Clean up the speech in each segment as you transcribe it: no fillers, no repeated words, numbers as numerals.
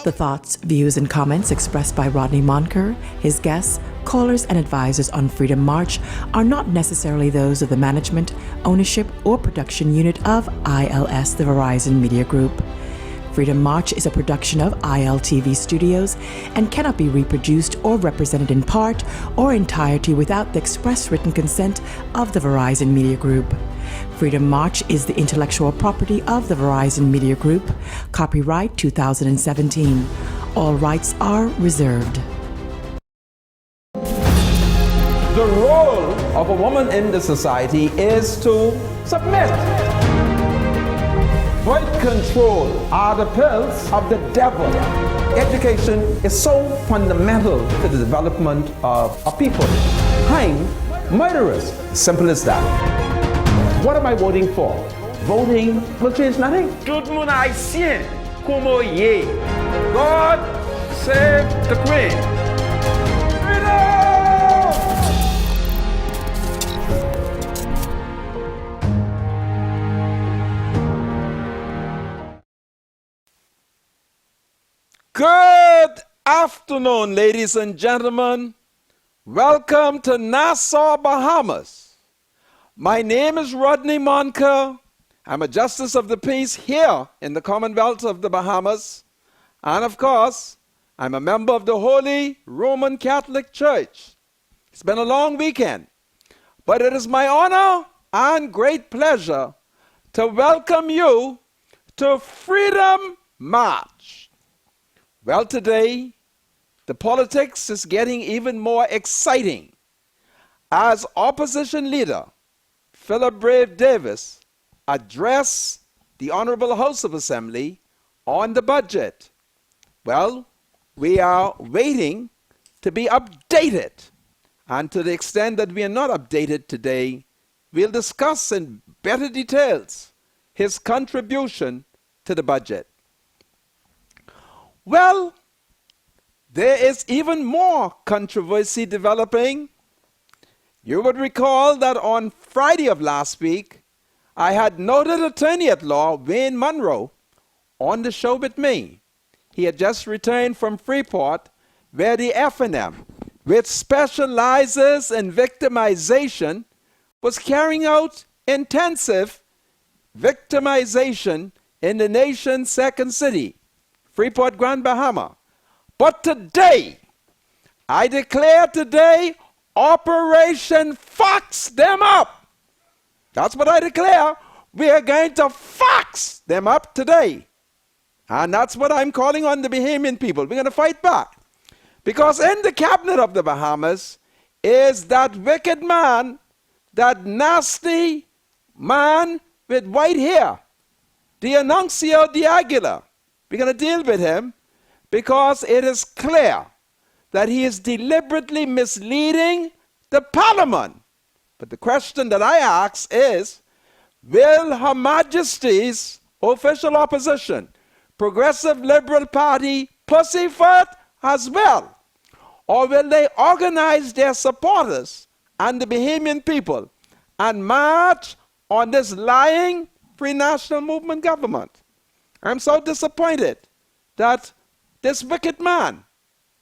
The thoughts, views, and comments expressed by Rodney Monker, his guests, callers, and advisors on Freedom March are not necessarily those of the management, ownership, or production unit of ILS, the Verizon Media Group. Freedom March is a production of ILTV Studios and cannot be reproduced or represented in part or entirety without the express written consent of the Verizon Media Group. Freedom March is the intellectual property of the Verizon Media Group. Copyright 2017. All rights are reserved. The role of a woman in the society is to submit. Birth control are the pills of the devil. Education is so fundamental to the development of a people. Hang murderers. Simple as that. What am I voting for? Voting will change nothing. Tout moun haïtien, komo ye. God save the Queen. Good afternoon, ladies and gentlemen. Welcome to Nassau, Bahamas. My name is Rodney Monker. I'm a Justice of the Peace here in the Commonwealth of the Bahamas. And of course, I'm a member of the Holy Roman Catholic Church. It's been a long weekend, but it is my honor and great pleasure to welcome you to Freedom March. Well, today, the politics is getting even more exciting as opposition leader Philip Brave Davis addressed the Honorable House of Assembly on the budget. Well, we are waiting to be updated. And to the extent that we are not updated today, we'll discuss in better details his contribution to the budget. Well, there is even more controversy developing. You would recall that on Friday of last week, I had noted attorney at law Wayne Monroe on the show with me. He had just returned from Freeport, where the F&M, which specializes in victimization, was carrying out intensive victimization in the nation's second city, Freeport, Grand Bahama. But today, I declare today, Operation Fox Them Up. That's what I declare. We are going to fox them up today. And that's what I'm calling on the Bahamian people. We're going to fight back. Because in the cabinet of the Bahamas is that wicked man, that nasty man with white hair, the Anuncio de Aguilar. We're going to deal with him because it is clear that he is deliberately misleading the Parliament. But the question that I ask is, will Her Majesty's official opposition, Progressive Liberal Party, pussyfoot as well? Or will they organize their supporters and the Bahamian people and march on this lying Free National Movement government? I'm so disappointed that this wicked man,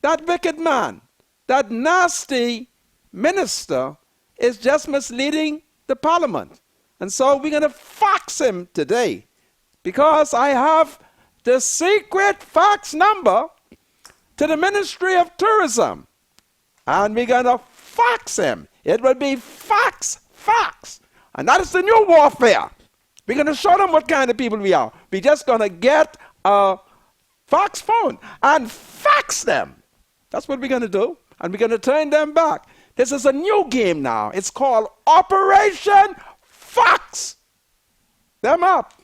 that nasty minister is just misleading the Parliament. And so we're going to fax him today because I have the secret fax number to the Ministry of Tourism. And we're going to fax him. It will be fax. And that is the new warfare. We're going to show them what kind of people we are. We're just going to get a fax phone and fax them. That's what we're going to do. And we're going to turn them back. This is a new game now. It's called Operation Fox Them Up.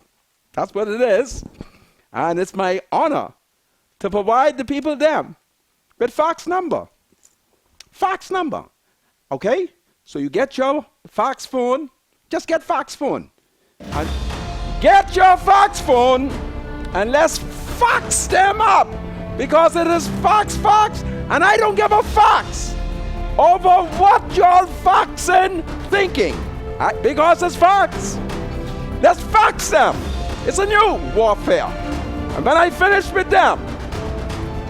That's what it is. And it's my honor to provide the people them with fax number. Fax number. Okay? So you get your fax phone. Just get fax phone. And get your fax phone and let's fax them up, because it is fax, and I don't give a fax over what you're faxing thinking, because it's fax. Let's fax them. It's a new warfare. And when I finish with them,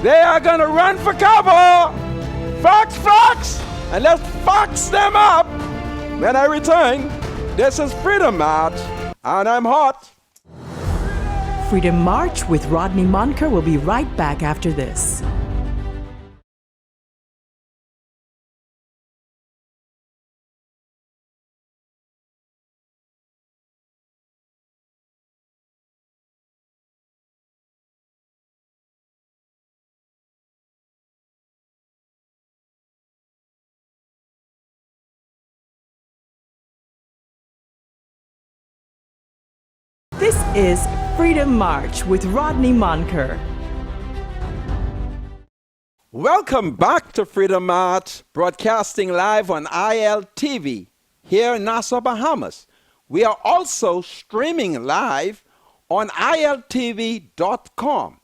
They are going to run for cover. Fox, fox, and let's fox them up. When I return, this is Freedom March, and I'm hot. Freedom March with Rodney Monker will be right back after this. This is Freedom March with Rodney Monker. Welcome back to Freedom March, broadcasting live on ILTV here in Nassau, Bahamas. We are also streaming live on ILTV.com.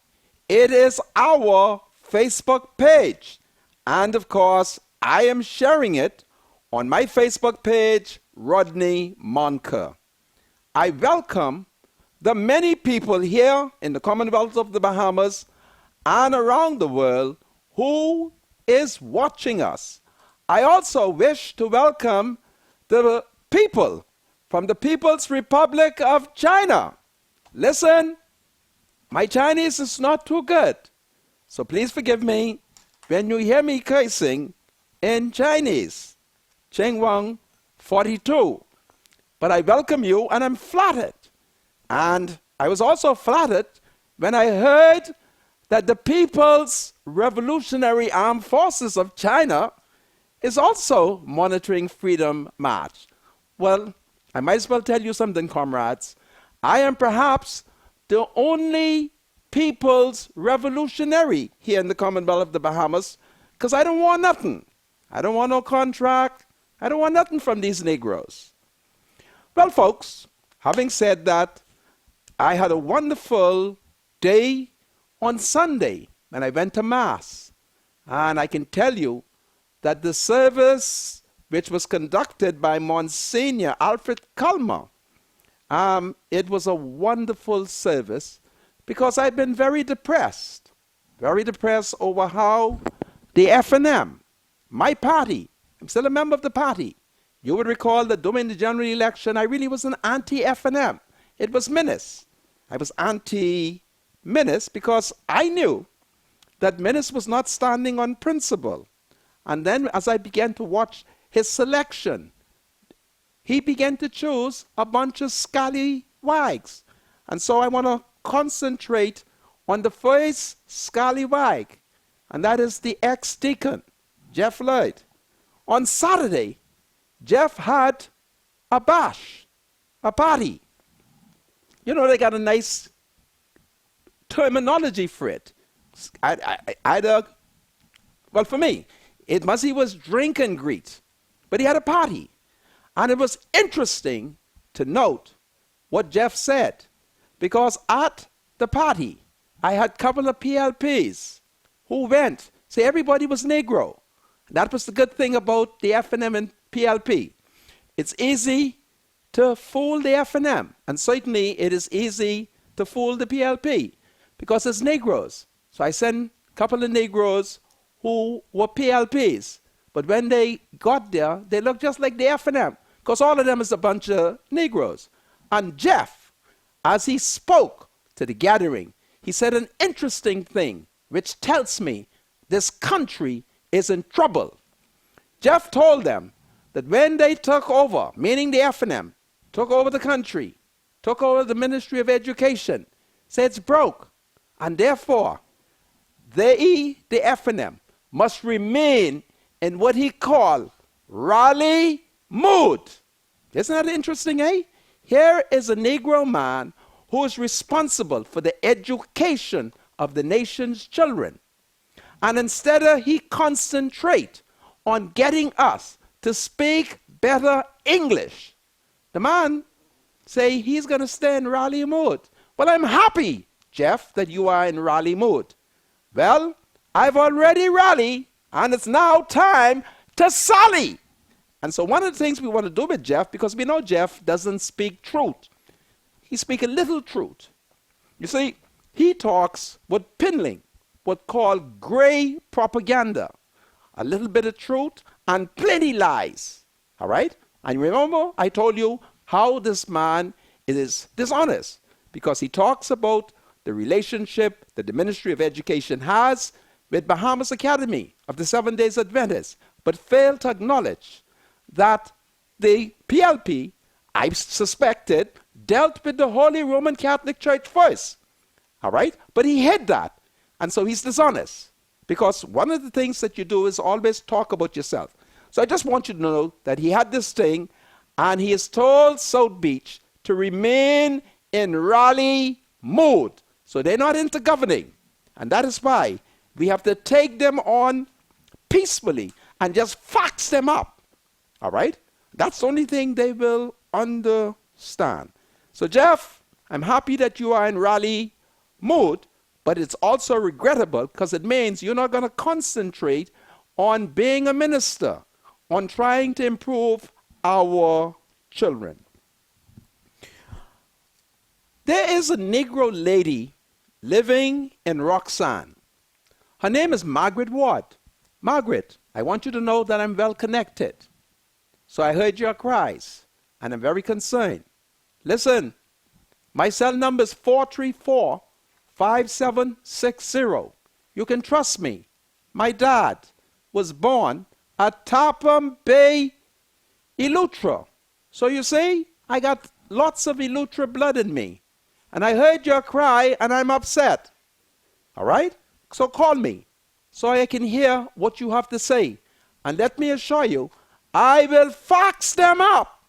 It is our Facebook page. And of course, I am sharing it on my Facebook page, Rodney Monker. I welcome the many people here in the Commonwealth of the Bahamas and around the world who is watching us. I also wish to welcome the people from the People's Republic of China. Listen, my Chinese is not too good, so please forgive me when you hear me cursing in Chinese. Cheng Wang 42. But I welcome you and I'm flattered. And I was also flattered when I heard that the People's Revolutionary Armed Forces of China is also monitoring Freedom March. Well, I might as well tell you something, comrades. I am perhaps the only People's Revolutionary here in the Commonwealth of the Bahamas, because I don't want nothing. I don't want no contract. I don't want nothing from these Negroes. Well, folks, having said that, I had a wonderful day on Sunday when I went to Mass. And I can tell you that the service, which was conducted by Monsignor Alfred Culmer, it was a wonderful service because I've been very depressed over how the F&M, my party, I'm still a member of the party. You would recall that during the general election, I really was an anti-F&M. It was Minnis. I was anti-Minnis because I knew that Minnis was not standing on principle. And then as I began to watch his selection, he began to choose a bunch of scallywags. And so I want to concentrate on the first scallywag, and that is the ex-deacon, Jeff Lloyd. On Saturday, Jeff had a bash, a party. You know, they got a nice terminology for it. Well, for me, it must he was drink and greet, but he had a party. And it was interesting to note what Jeff said, because at the party, I had a couple of PLPs who went. See, everybody was Negro. That was the good thing about the F&M and PLP. It's easy to fool the F&M, and certainly it is easy to fool the PLP because it's Negroes. So I sent a couple of Negroes who were PLPs, but when they got there, they looked just like the F&M because all of them is a bunch of Negroes. And Jeff, as he spoke to the gathering, he said an interesting thing which tells me this country is in trouble. Jeff told them that when they took over, meaning the F&M, took over the country, took over the Ministry of Education, said it's broke, and therefore they, the F&M, must remain in what he called rally mood. Isn't that interesting, eh? Here is a Negro man who is responsible for the education of the nation's children. And instead of he concentrate on getting us to speak better English, the man say he's going to stay in rally mode. Well, I'm happy, Jeff, that you are in rally mode. Well, I've already rallied, and it's now time to sally. And so one of the things we want to do with Jeff, because we know Jeff doesn't speak truth. He speaks a little truth. You see, he talks with piddling. what called gray propaganda. A little bit of truth and plenty lies. All right? And remember, I told you how this man is dishonest because he talks about the relationship that the Ministry of Education has with Bahamas Academy of the Seventh Days Adventists, but failed to acknowledge that the PLP, I suspected, dealt with the Holy Roman Catholic Church first. All right? But he hid that. And so he's dishonest. Because one of the things that you do is always talk about yourself. So I just want you to know that he had this thing, and he has told South Beach to remain in rally mood. So they're not into governing. And that is why we have to take them on peacefully and just fax them up. All right? That's the only thing they will understand. So Jeff, I'm happy that you are in rally mood, but it's also regrettable because it means you're not going to concentrate on being a minister, on trying to improve our children. There is a Negro lady living in Roxanne. Her name is Margaret Ward. Margaret, I want you to know that I'm well connected. So I heard your cries, and I'm very concerned. Listen, my cell number is 434-5760. You can trust me. My dad was born at Topham Bay, Eleuthera. So you see, I got lots of Eleuthera blood in me. And I heard your cry, and I'm upset. All right? So call me so I can hear what you have to say. And let me assure you, I will fax them up,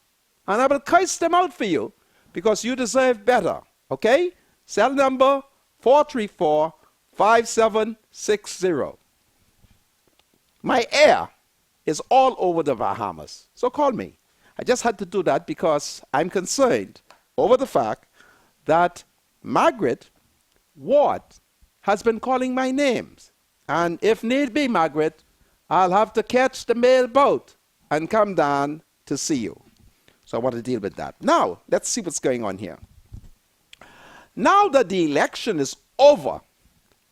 and I will curse them out for you because you deserve better. Okay? Cell number 434-5760. My air is all over the Bahamas. So call me. I just had to do that because I'm concerned over the fact that Margaret Ward has been calling my names. And if need be, Margaret, I'll have to catch the mail boat and come down to see you. So I want to deal with that. Now, let's see what's going on here. Now that the election is over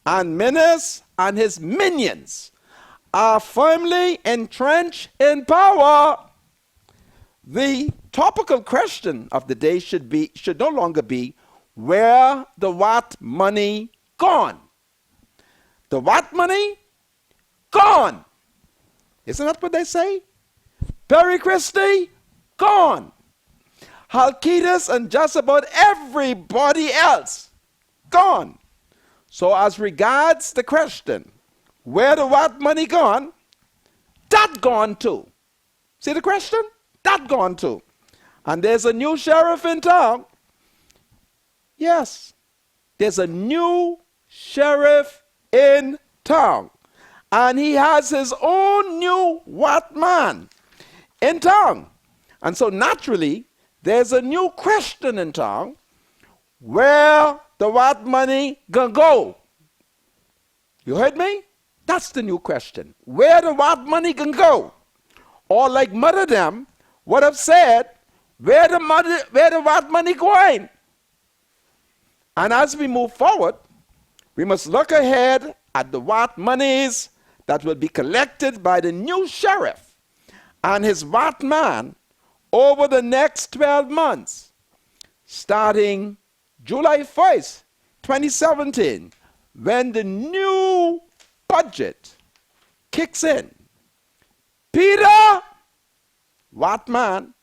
and Menace and his minions are firmly entrenched in power, the topical question of the day should no longer be, where the what money gone? The what money? Gone. Isn't that what they say? Perry Christie? Gone. Halkidas and just about everybody else? Gone. So as regards the question, where the what money gone? That gone too. See the question? That gone too. And there's a new sheriff in town. Yes, there's a new sheriff in town. And he has his own new what man in town. And so naturally, there's a new question in town. Where the what money gonna go? You heard me? That's the new question. Where the what money gonna go? Or like Mother them would have said, where the what money going? And as we move forward, we must look ahead at the what monies that will be collected by the new sheriff and his what man over the next 12 months, starting July 1st, 2017, when the new budget kicks in. Peter Watman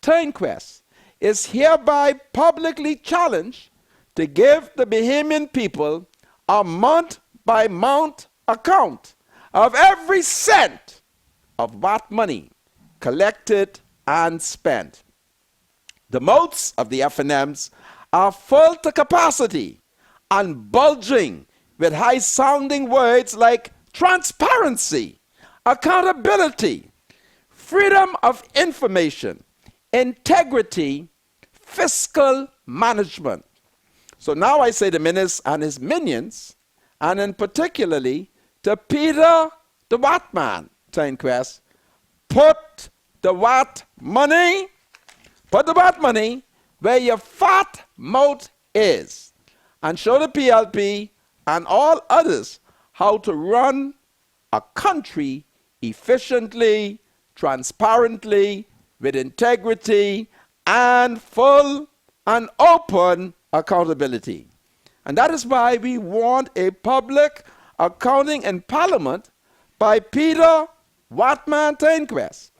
Turnquest is hereby publicly challenged to give the Bahamian people a month-by-month account of every cent of what money collected and spent. The mouths of the FNMs are full to capacity and bulging with high-sounding words like transparency, accountability, freedom of information, integrity, fiscal management. So now I say to Menace and his minions, and in particularly to Peter the Watman Turnquest, put the what money where your fat mouth is, and show the PLP and all others how to run a country efficiently, transparently, with integrity, and full and open accountability. And that is why we want a public accounting in Parliament by Peter Watman to inquest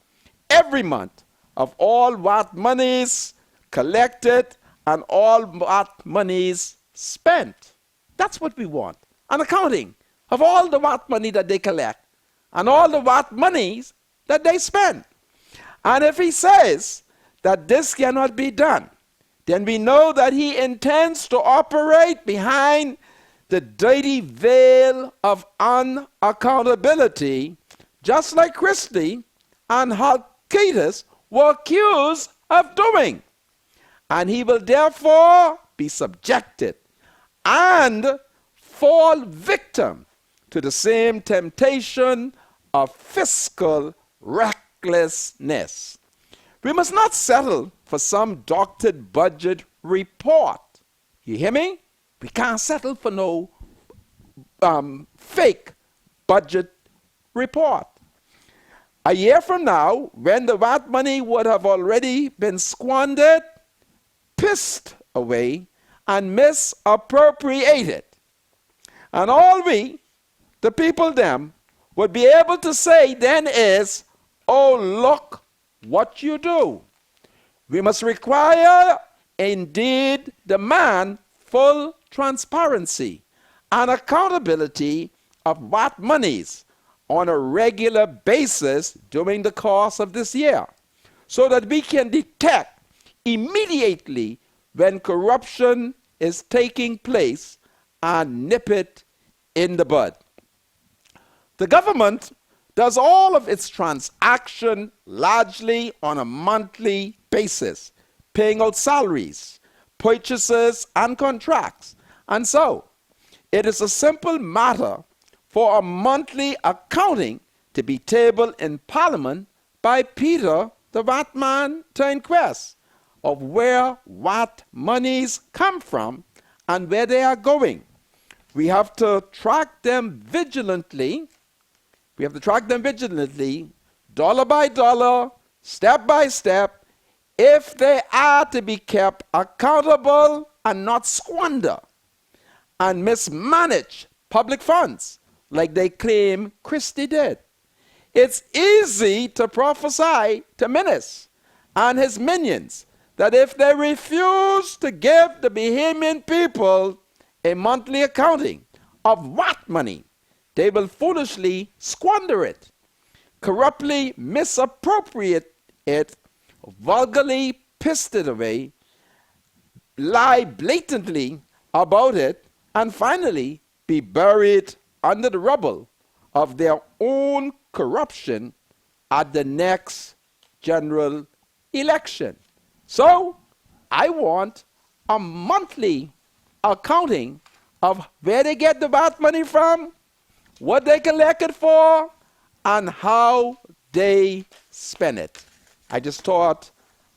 every month of all what monies collected and all what monies spent. That's what we want. An accounting of all the what money that they collect and all the what monies that they spend. And if he says that this cannot be done, then we know that he intends to operate behind the dirty veil of unaccountability, just like Christie and Halkitis were accused of doing. And he will therefore be subjected and fall victim to the same temptation of fiscal recklessness. We must not settle for some doctored budget report. You hear me? We can't settle for no fake budget report. A year from now, when the VAT money would have already been squandered, pissed away, and misappropriated, and all we, the people them, would be able to say then is, oh, look what you do. We must require, indeed demand, full transparency and accountability of what monies on a regular basis during the course of this year, so that we can detect immediately when corruption is taking place and nip it in the bud. The government does all of its transaction largely on a monthly basis, paying out salaries, purchases, and contracts. And so, it is a simple matter for a monthly accounting to be tabled in Parliament by Peter the Watman to inquest of where what monies come from and where they are going. We have to track them vigilantly. We have to track them vigilantly, dollar by dollar, step by step, if they are to be kept accountable and not squander and mismanage public funds like they claim Christie did. It's easy to prophesy to Menace and his minions that if they refuse to give the Bahamian people a monthly accounting of what money, they will foolishly squander it, corruptly misappropriate it, vulgarly piss it away, lie blatantly about it, and finally be buried under the rubble of their own corruption at the next general election. So, I want a monthly accounting of where they get the VAT money from, what they collect it for, and how they spend it. I just thought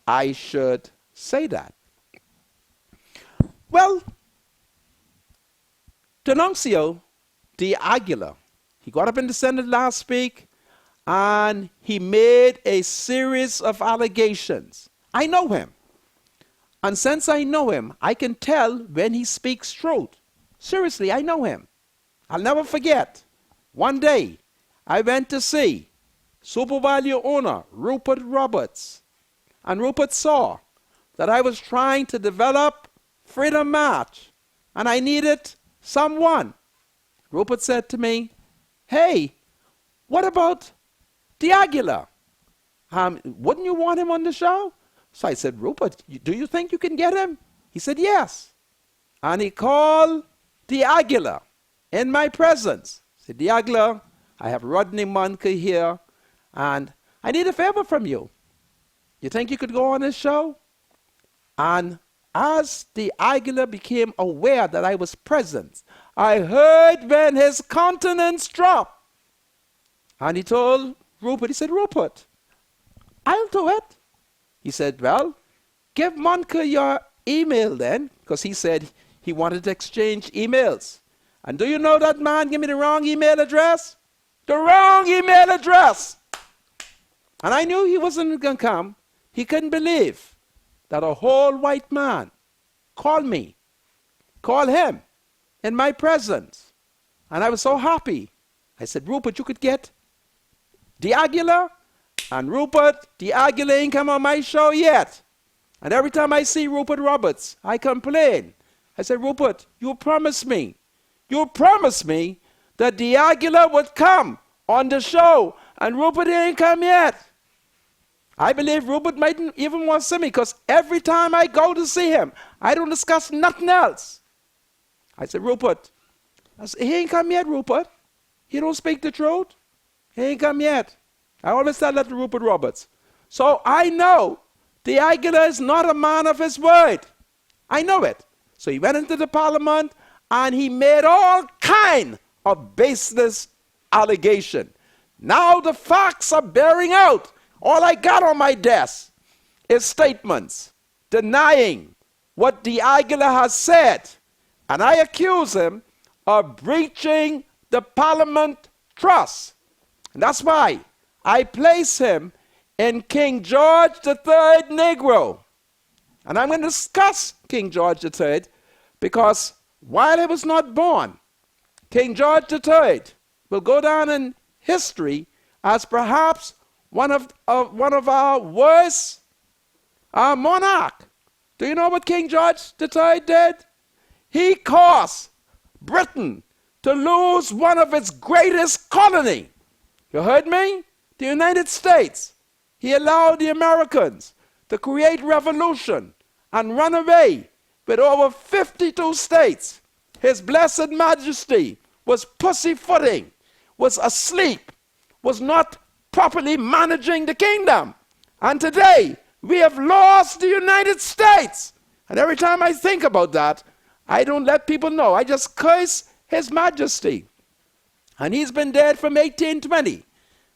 I should say that. Well, Denuncio de Aguilar, he got up in the Senate last week and he made a series of allegations. I know him. And since I know him, I can tell when he speaks truth. Seriously, I know him. I'll never forget. One day, I went to see SuperValue owner Rupert Roberts. And Rupert saw that I was trying to develop Freedom March. And I needed someone. Rupert said to me, hey, what about de Aguilar? Wouldn't you want him on the show? So I said, Rupert, do you think you can get him? He said, yes. And he called de Aguilar in my presence. He said, de Aguilar, I have Rodney Monker here, and I need a favor from you. You think you could go on this show? And as de Aguilar became aware that I was present, I heard when his countenance dropped. And he told Rupert, he said, Rupert, I'll do it. He said, well, give Monker your email then, because he said he wanted to exchange emails. And do you know that man gave me the wrong email address? The wrong email address! And I knew he wasn't going to come. He couldn't believe that a whole white man called me, called him in my presence. And I was so happy. I said, Rupert, you could get D'Aguilar? And Rupert D'Aguilar ain't come on my show yet. And every time I see Rupert Roberts, I complain. I said, Rupert, you promised me that D'Aguilar would come on the show, and Rupert ain't come yet. I believe Rupert might even want to see me, because every time I go to see him, I don't discuss nothing else. I said, Rupert, he ain't come yet, Rupert. He don't speak the truth. He ain't come yet. I always tell that to Rupert Roberts. So I know D'Aguilar is not a man of his word. I know it. So he went into the parliament and he made all kind of baseless allegation. Now the facts are bearing out. All I got on my desk is statements denying what D'Aguilar has said. And I accuse him of breaching the parliament trust. And that's why I place him in King George III Negro. And I'm going to discuss King George III because while he was not born, King George III will go down in history as perhaps one of our worst monarch. Do you know what King George III did? He caused Britain to lose one of its greatest colonies. You heard me? The United States. He allowed the Americans to create revolution and run away with over 52 states. His Blessed Majesty was pussyfooting, was asleep, was not properly managing the kingdom. And today, we have lost the United States. And every time I think about that, I don't let people know. I just curse His Majesty. And he's been dead from 1820.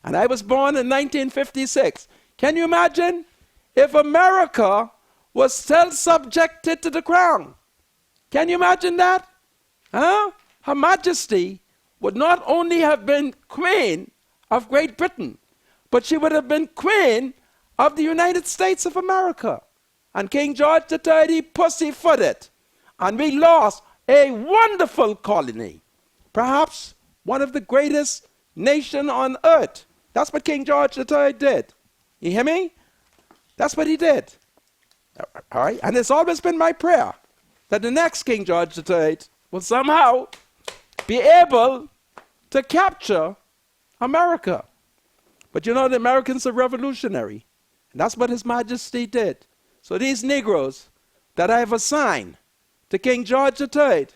And I was born in 1956. Can you imagine if America was still subjected to the crown? Can you imagine that? Huh? Her Majesty would not only have been Queen of Great Britain, but she would have been Queen of the United States of America. And King George III pussyfooted. And we lost a wonderful colony. Perhaps one of the greatest nation on earth. That's what King George III did. You hear me? That's what he did. All right? And it's always been my prayer that the next King George III will somehow be able to capture America. But you know, the Americans are revolutionary. And that's what His Majesty did. So these Negroes that I have assigned to King George III,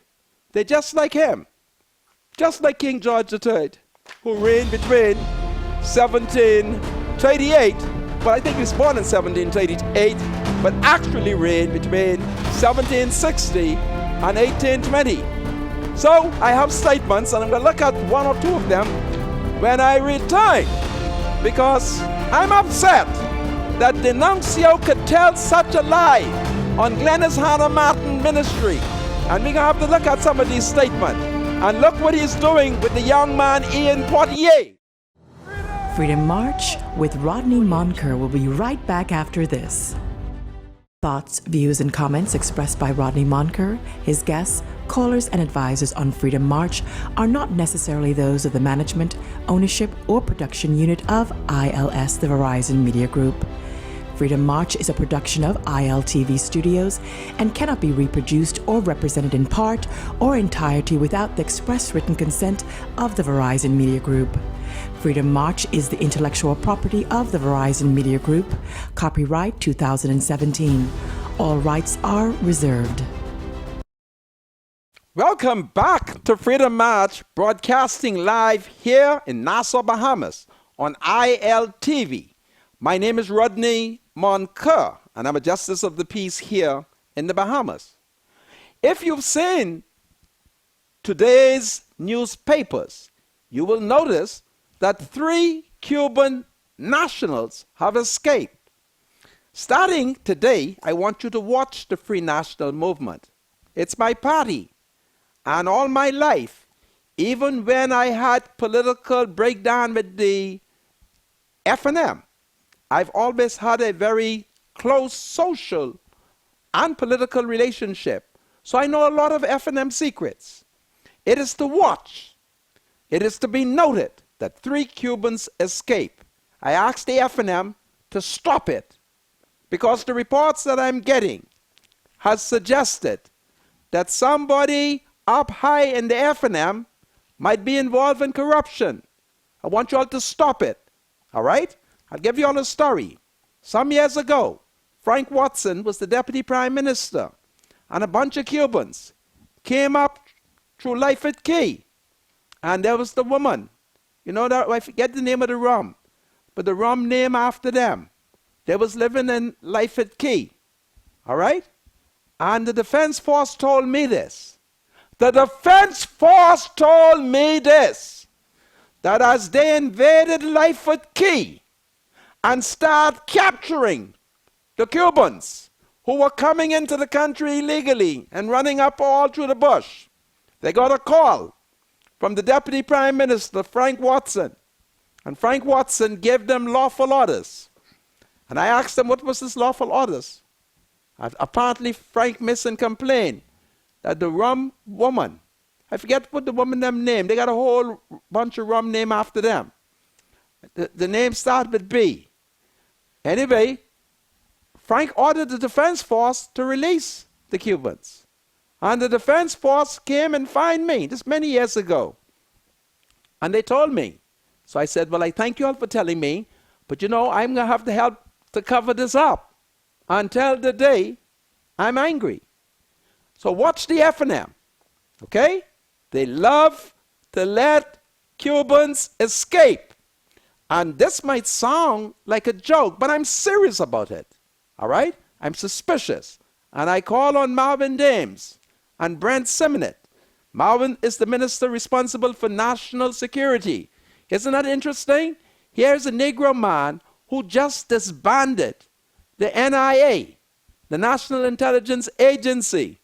they're just like him. Just like King George III, who reigned between 1738, but I think he was born in 1738, but actually reigned between 1760 and 1820. So I have statements, and I'm going to look at one or two of them when I return, because I'm upset that the nuncio could tell such a lie on Glennis Hannah Martin ministry. And we're going to have to look at some of these statements. And look what he's doing with the young man Ian Portier. Freedom March with Rodney Monker will be right back after this. Thoughts, views, and comments expressed by Rodney Monker, his guests, callers, and advisors on Freedom March are not necessarily those of the management, ownership, or production unit of ILS, the Verizon Media Group. Freedom March is a production of ILTV Studios and cannot be reproduced or represented in part or entirety without the express written consent of the Verizon Media Group. Freedom March is the intellectual property of the Verizon Media Group. Copyright 2017. All rights are reserved. Welcome back to Freedom March, broadcasting live here in Nassau, Bahamas on ILTV. My name is Rodney Monker, and I'm a Justice of the Peace here in the Bahamas. If you've seen today's newspapers, you will notice that 3 Cuban nationals have escaped. Starting today, I want you to watch the Free National Movement. It's my party, and all my life, even when I had political breakdown with the F&M, I've always had a very close social and political relationship. So I know a lot of F&M secrets. It is to watch. It is to be noted that 3 Cubans escaped. I asked the F&M to stop it because the reports that I'm getting has suggested that somebody up high in the F&M might be involved in corruption. I want you all to stop it. All right? I'll give you all a story. Some years ago, Frank Watson was the deputy prime minister, and a bunch of Cubans came up through Lyford Key, and there was the woman. You know that, I forget the name of the rum, but the rum named after them. They was living in Lyford Key. All right? And the defense force told me this. The defense force told me this, that as they invaded Lyford Key and start capturing the Cubans who were coming into the country illegally and running up all through the bush, they got a call from the Deputy Prime Minister, Frank Watson. And Frank Watson gave them lawful orders. And I asked them, what was this lawful orders? And apparently Frank Mason complained that the rum woman, I forget what the woman them named, they got a whole bunch of rum named after them. The name started with B. Anyway, Frank ordered the defense force to release the Cubans. And the defense force came and found me, this many years ago. And they told me. So I said, well, I thank you all for telling me, but you know, I'm going to have to help to cover this up until the day I'm angry. So watch the F&M, okay? They love to let Cubans escape. And this might sound like a joke, but I'm serious about it, all right? I'm suspicious. And I call on Marvin Dames and Brent Simonet. Marvin is the minister responsible for national security. Isn't that interesting? Here's a Negro man who just disbanded the NIA, the National Intelligence Agency.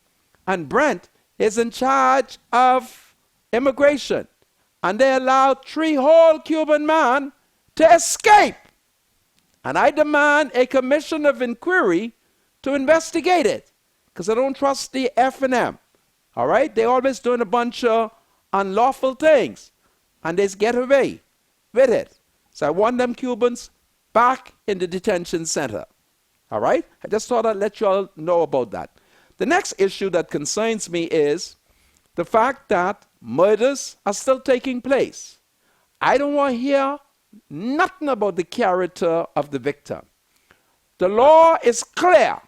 And Brent is in charge of immigration. And they allowed 3 whole Cuban men to escape. And I demand a commission of inquiry to investigate it, because I don't trust the F&M. All right? They're always doing a bunch of unlawful things, and they get away with it. So I want them Cubans back in the detention center. All right? I just thought I'd let you all know about that. The next issue that concerns me is the fact that murders are still taking place. I don't want to hear nothing about the character of the victim. The law is clear.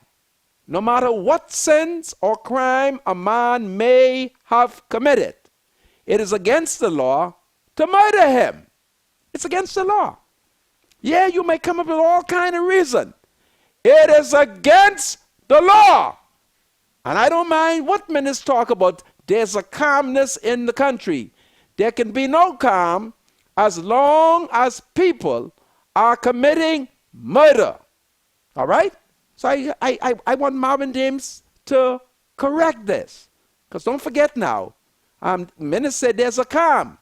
No matter what sins or crime a man may have committed, it is against the law to murder him. It's against the law. Yeah, you may come up with all kind of reason. It is against the law. And I don't mind what ministers talk about. There's a calmness in the country. There can be no calm as long as people are committing murder. All right? So I want Marvin Dames to correct this. Because don't forget now, minister said there's a calm,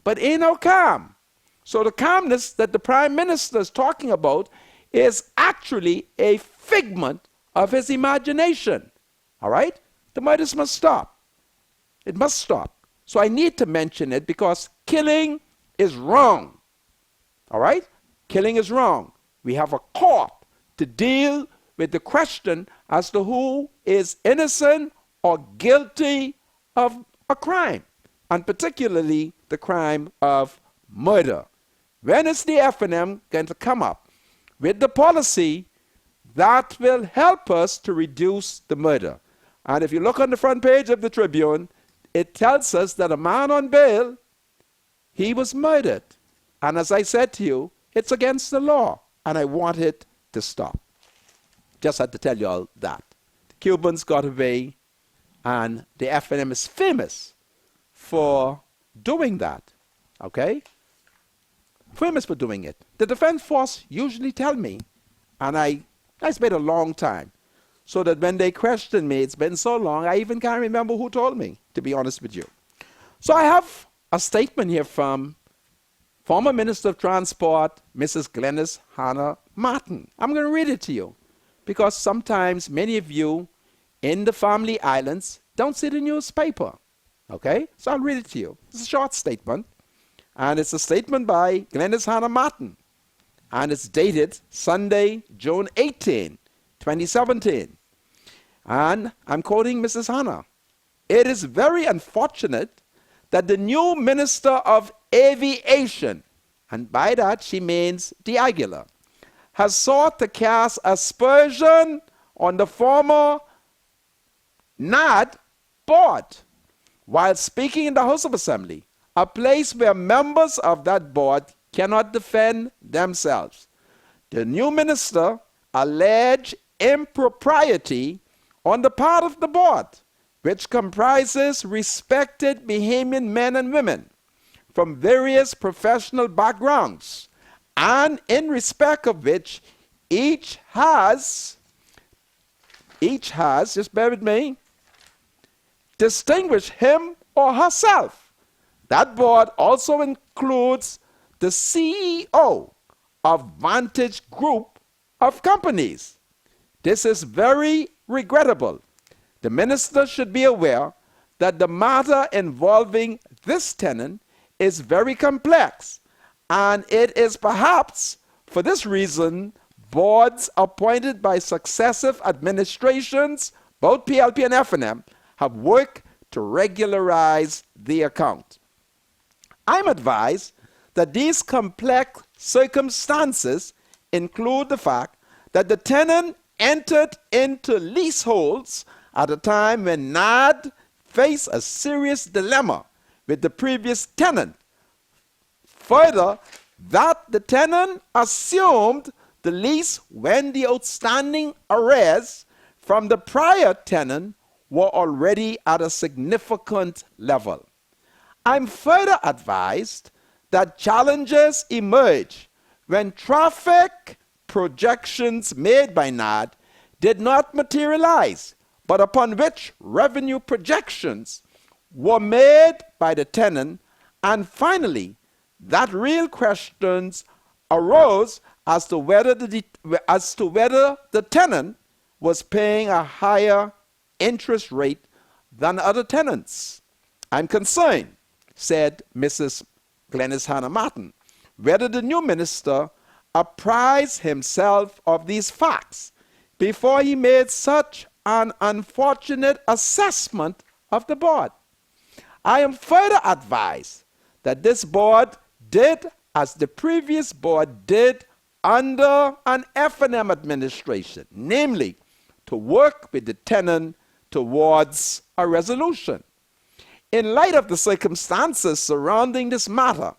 but ain't no calm. So the calmness that the prime minister is talking about is actually a figment of his imagination. All right? The murders must stop. It must stop. So I need to mention it because killing is wrong. All right? Killing is wrong. We have a court to deal with the question as to who is innocent or guilty of a crime, and particularly the crime of murder. When is the F&M going to come up with the policy that will help us to reduce the murder? And if you look on the front page of the Tribune, it tells us that a man on bail, he was murdered. And as I said to you, it's against the law, and I want it to stop. Just had to tell you all that. The Cubans got away, and the F&M is famous for doing that, okay? Famous for doing it. The defense force usually tell me, and it's been a long time, so that when they question me, it's been so long, I even can't remember who told me, to be honest with you. So I have a statement here from former Minister of Transport, Mrs. Glenys Hannah Martin. I'm going to read it to you because sometimes many of you in the family islands don't see the newspaper. Okay? So I'll read it to you. It's a short statement, and it's a statement by Glenys Hannah Martin, and it's dated Sunday, June 18, 2017. And I'm quoting Mrs. Hannah. It is very unfortunate that the new Minister of Aviation, and by that she means De Aguilar, has sought to cast aspersion on the former NAD board while speaking in the House of Assembly, a place where members of that board cannot defend themselves. The new minister alleged impropriety on the part of the board, which comprises respected Bahamian men and women from various professional backgrounds, and in respect of which each has, just bear with me, distinguished him or herself. That board also includes the CEO of Vantage Group of companies. This is very regrettable. The minister should be aware that the matter involving this tenant is very complex, and it is perhaps for this reason boards appointed by successive administrations, both PLP and FNM, have worked to regularize the account. I'm advised that these complex circumstances include the fact that the tenant entered into leaseholds at a time when NAD faced a serious dilemma with the previous tenant. Further, that the tenant assumed the lease when the outstanding arrears from the prior tenant were already at a significant level. I'm further advised that challenges emerge when traffic projections made by NAD did not materialize, but upon which revenue projections were made by the tenant, and finally, that real questions arose as to whether the tenant was paying a higher interest rate than other tenants. I'm concerned, said Mrs. Glenys Hannah Martin, whether the new minister apprised himself of these facts before he made such an unfortunate assessment of the board. I am further advised that this board did as the previous board did under an FNM administration, namely to work with the tenant towards a resolution. In light of the circumstances surrounding this matter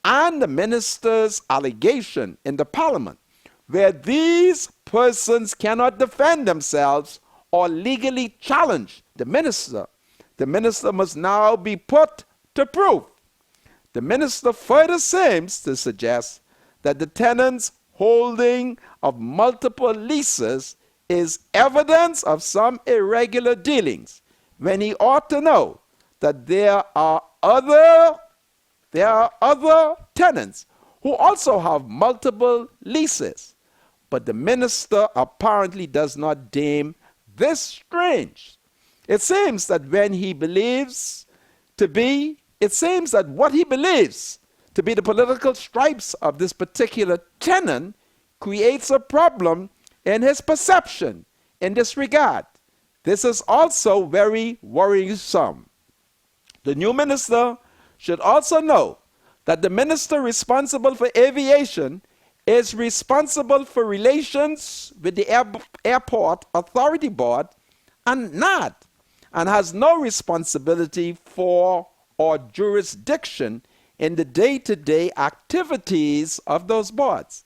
and the minister's allegation in the parliament, where these persons cannot defend themselves or legally challenge the minister must now be put to proof. The minister further seems to suggest that the tenant's holding of multiple leases is evidence of some irregular dealings, when he ought to know that there are other tenants who also have multiple leases. But the minister apparently does not deem this strange. It seems that what he believes to be the political stripes of this particular tenant creates a problem in his perception in this regard. This is also very worrisome. The new minister should also know that the minister responsible for aviation is responsible for relations with the Airport Authority Board and NAD, and has no responsibility for or jurisdiction in the day-to-day activities of those boards.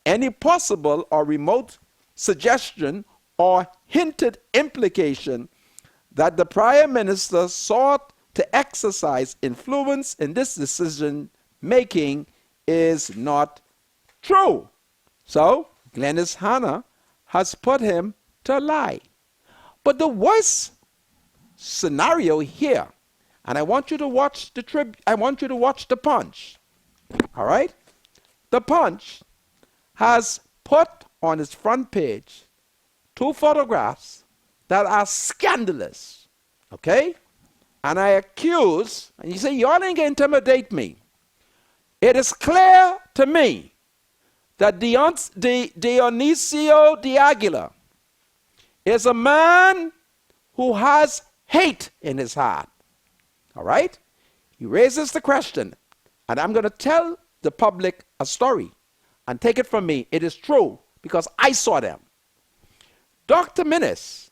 Any possible or remote suggestion or hinted implication that the prior minister sought to exercise influence in this decision making is not true. So Glenys Hannah has put him to lie. But the worst scenario here, And I want you to watch the Punch. All right? The Punch has put on its front page 2 photographs that are scandalous. Okay? And I accuse, and you say, y'all ain't gonna intimidate me. It is clear to me that Dionisio de Aguilar is a man who has hate in his heart. All right? He raises the question, and I'm going to tell the public a story, and take it from me. It is true, because I saw them. Dr. Minnis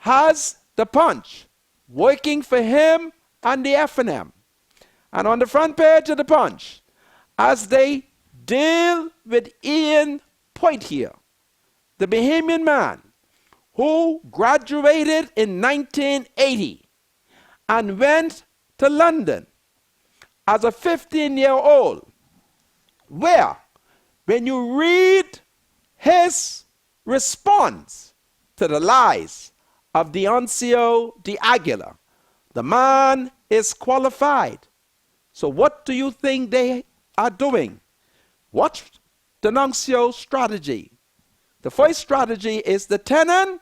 has the Punch working for him and the F&M. And on the front page of the Punch, as they deal with Ian Poitier, the Bahamian man who graduated in 1980 and went to London as a 15-year-old, where when you read his response to the lies of Dionisio de Aguilar, the man is qualified. So what do you think they are doing? Watch Dionisio's strategy. The first strategy is the tenant.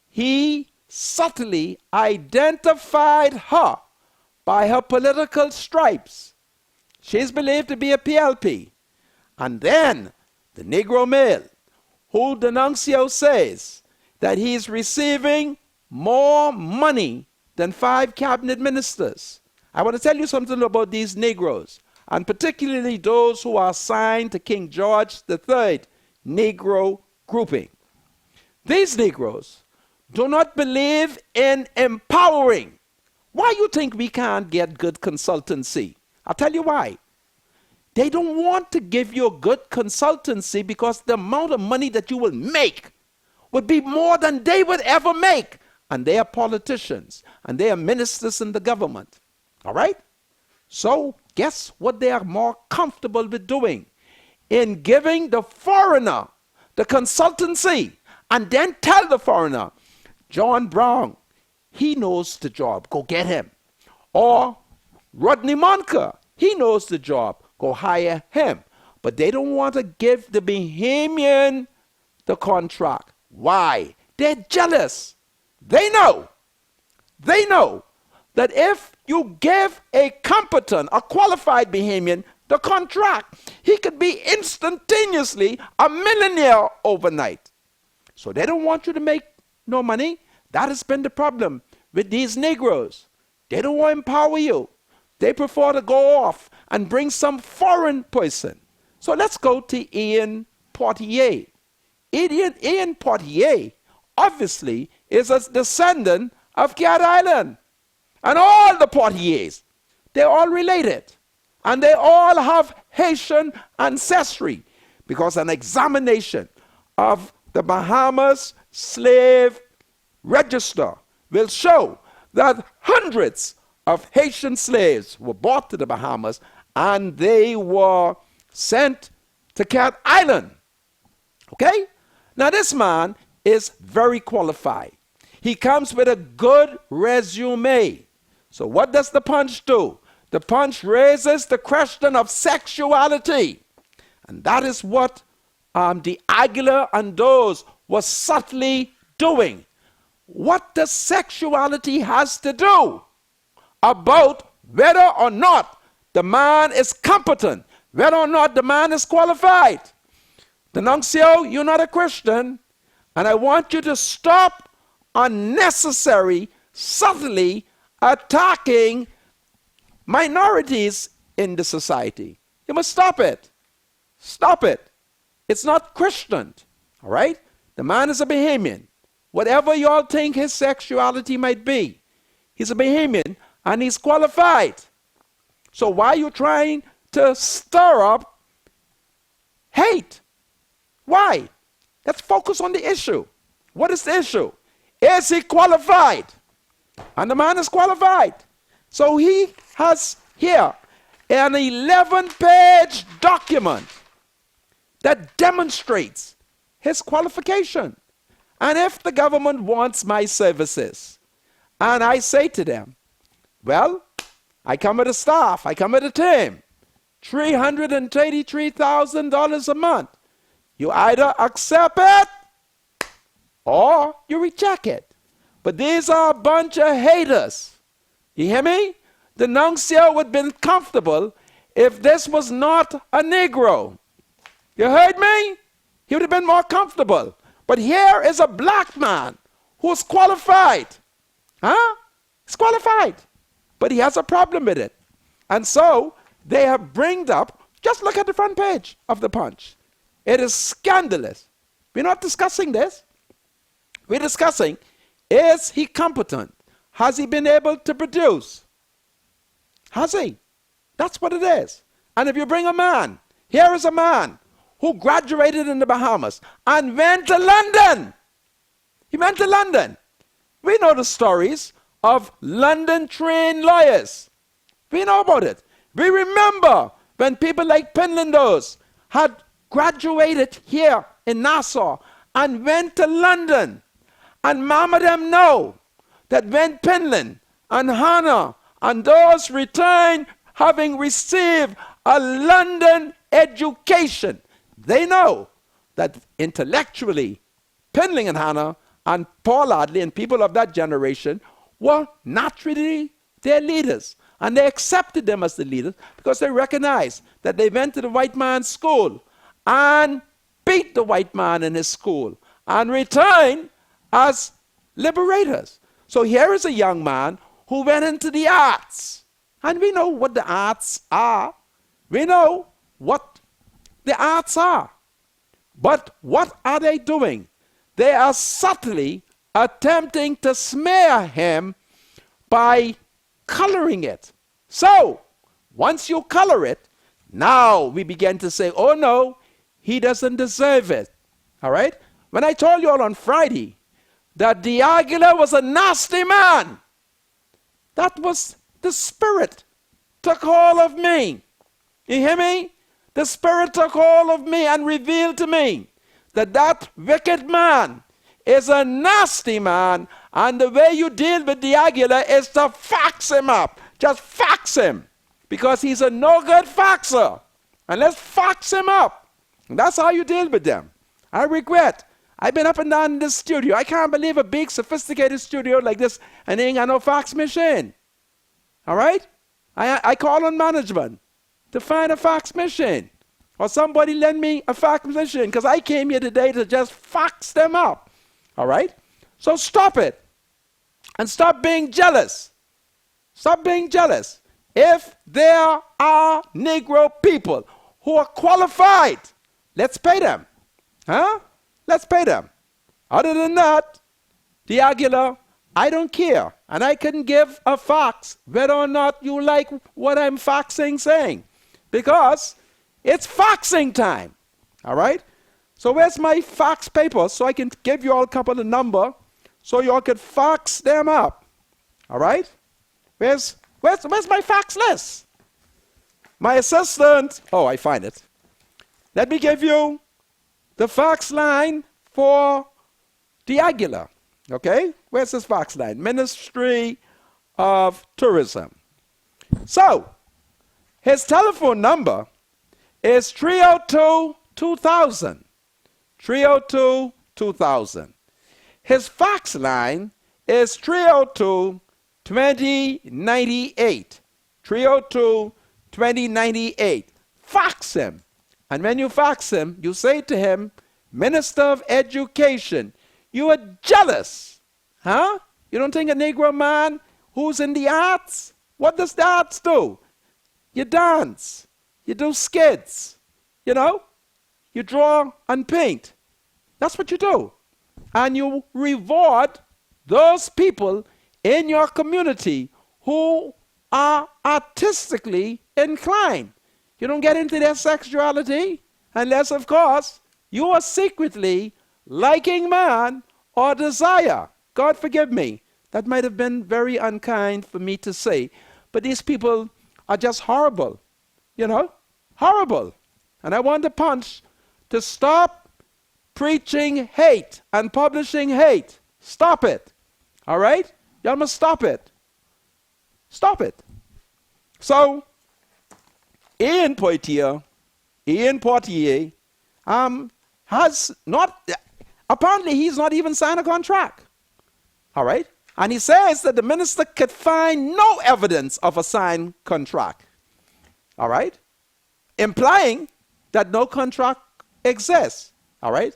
He subtly identified her by her political stripes. She is believed to be a PLP. And then the Negro male, who Dionisio says that he is receiving more money than 5 cabinet ministers. I want to tell you something about these Negroes, and particularly those who are assigned to King George III Negro grouping. These Negroes do not believe in empowering. Why you think we can't get good consultancy? I'll tell you why. They don't want to give you a good consultancy because the amount of money that you will make would be more than they would ever make. And they are politicians, and they are ministers in the government. All right? So guess what they are more comfortable with doing? In giving the foreigner the consultancy, and then tell the foreigner, John Brown, he knows the job, go get him. Or Rodney Monker, he knows the job, go hire him. But they don't want to give the Bahamian the contract. Why? They're jealous. They know that if you give a competent, a qualified Bahamian the contract, he could be instantaneously a millionaire overnight. So they don't want you to make no money. That has been the problem with these Negroes. They don't want to empower you. They prefer to go off and bring some foreign person. So let's go to Ian Poitier. Ian Poitier obviously is a descendant of Cat Island. And all the Poitiers, they're all related. And they all have Haitian ancestry, because an examination of the Bahamas slave register will show that hundreds of Haitian slaves were brought to the Bahamas and they were sent to Cat Island. Okay? Now this man is very qualified. He comes with a good resume. So what does the Punch do? The Punch raises the question of sexuality. And that is what the Aguilar and those were subtly doing. What does sexuality has to do about whether or not the man is competent, whether or not the man is qualified? Dionisio, you're not a Christian, and I want you to stop unnecessary, subtly attacking minorities in the society. You must stop it. Stop it. It's not Christian. All right? The man is a Bahamian. Whatever y'all think his sexuality might be, he's a Bahamian and he's qualified. So why are you trying to stir up hate? Why? Let's focus on the issue. What is the issue? Is he qualified? And the man is qualified. So he has here an 11-page document that demonstrates his qualification. And if the government wants my services, and I say to them, Well, I come with a staff. I come with a team. $333,000 a month. You either accept it or you reject it. But these are a bunch of haters. You hear me? The nuncio would have been comfortable if this was not a Negro. You heard me? He would have been more comfortable. But here is a black man who's qualified. Huh? He's qualified. But he has a problem with it. And so they have bringed up, just look at the front page of the Punch. It is scandalous. We're not discussing this. We're discussing, is he competent? Has he been able to produce? Has he? That's what it is. And if you bring a man, here is a man who graduated in the Bahamas and went to London. He went to London. We know the stories of London-trained lawyers. We know about it. We remember when people like Penlandos had graduated here in Nassau and went to London. And mama them know that when Penland and Hannah and those returned having received a London education, they know that intellectually Penland and Hannah and Paul Adley and people of that generation were naturally their leaders. And they accepted them as the leaders because they recognized that they went to the white man's school and beat the white man in his school and returned as liberators. So here is a young man who went into the arts. And we know what the arts are. We know what the arts are. But what are they doing? They are subtly attempting to smear him by coloring it. So, once you color it, now we begin to say, oh no, he doesn't deserve it. All right? When I told you all on Friday that De Aguilar was a nasty man, that was the Spirit took hold of me. You hear me? The Spirit took hold of me and revealed to me that that wicked man is a nasty man, and the way you deal with De Aguilar is to fax him up. Just fax him, because he's a no-good faxer. And let's fax him up. And that's how you deal with them. I regret. I've been up and down in this studio. I can't believe a big, sophisticated studio like this, and they ain't got no fax machine. All right? I call on management to find a fax machine. Or somebody lend me a fax machine, because I came here today to just fax them up. All right? So stop it. And stop being jealous. Stop being jealous. If there are Negro people who are qualified, let's pay them. Huh? Let's pay them. Other than that, De Aguilar, I don't care. And I can give a fax whether or not you like what I'm faxing saying. Because it's faxing time. All right? So where's my fax paper so I can give you all a couple of numbers so you all can fax them up? All right? Where's my fax list? My assistant, oh, I find it. Let me give you the fax line for De Aguilar. Okay? Where's this fax line? Ministry of Tourism. So, his telephone number is 302-2000. 302-2000. His fax line is 302-2098. 302-2098. Fax him. And when you fax him, you say to him, Minister of Education, you are jealous. Huh? You don't think a Negro man who's in the arts? What does the arts do? You dance. You do skits. You know? You draw and paint. That's what you do. And you reward those people in your community who are artistically inclined. You don't get into their sexuality unless, of course, you are secretly liking man or desire. God forgive me. That might have been very unkind for me to say. But these people are just horrible. You know? Horrible. And I want the Punch to stop preaching hate and publishing hate. Stop it. All right? Y'all must stop it. stop it. So, Ian Poitier has not, apparently he's not even signed a contract. All right? And he says that the minister could find no evidence of a signed contract. All right? Implying that no contract exists. All right?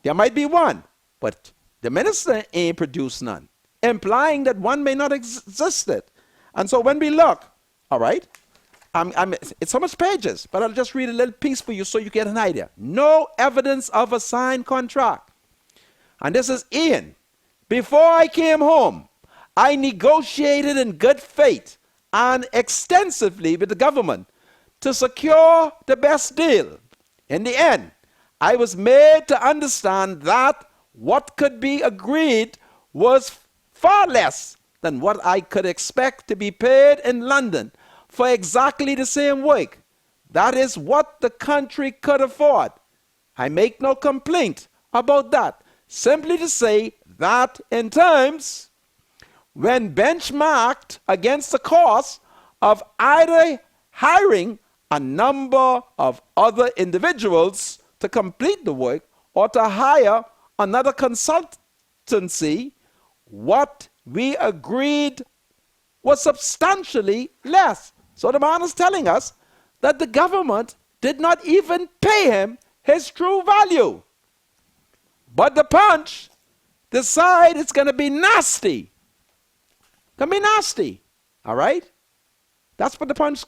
There might be one, but the minister ain't produced none. Implying that one may not existed. And so when we look, all right, it's so much pages, but I'll just read a little piece for you so you get an idea. No evidence of a signed contract. And this is Ian. Before I came home, I negotiated in good faith and extensively with the government to secure the best deal. In the end, I was made to understand that what could be agreed was far less than what I could expect to be paid in London for exactly the same work. That is what the country could afford. I make no complaint about that. Simply to say that in terms, when benchmarked against the cost of either hiring a number of other individuals to complete the work or to hire another consultancy, what we agreed was substantially less. So the man is telling us that the government did not even pay him his true value. But the Punch decide it's going to be nasty. Going to be nasty. All right? That's what the Punch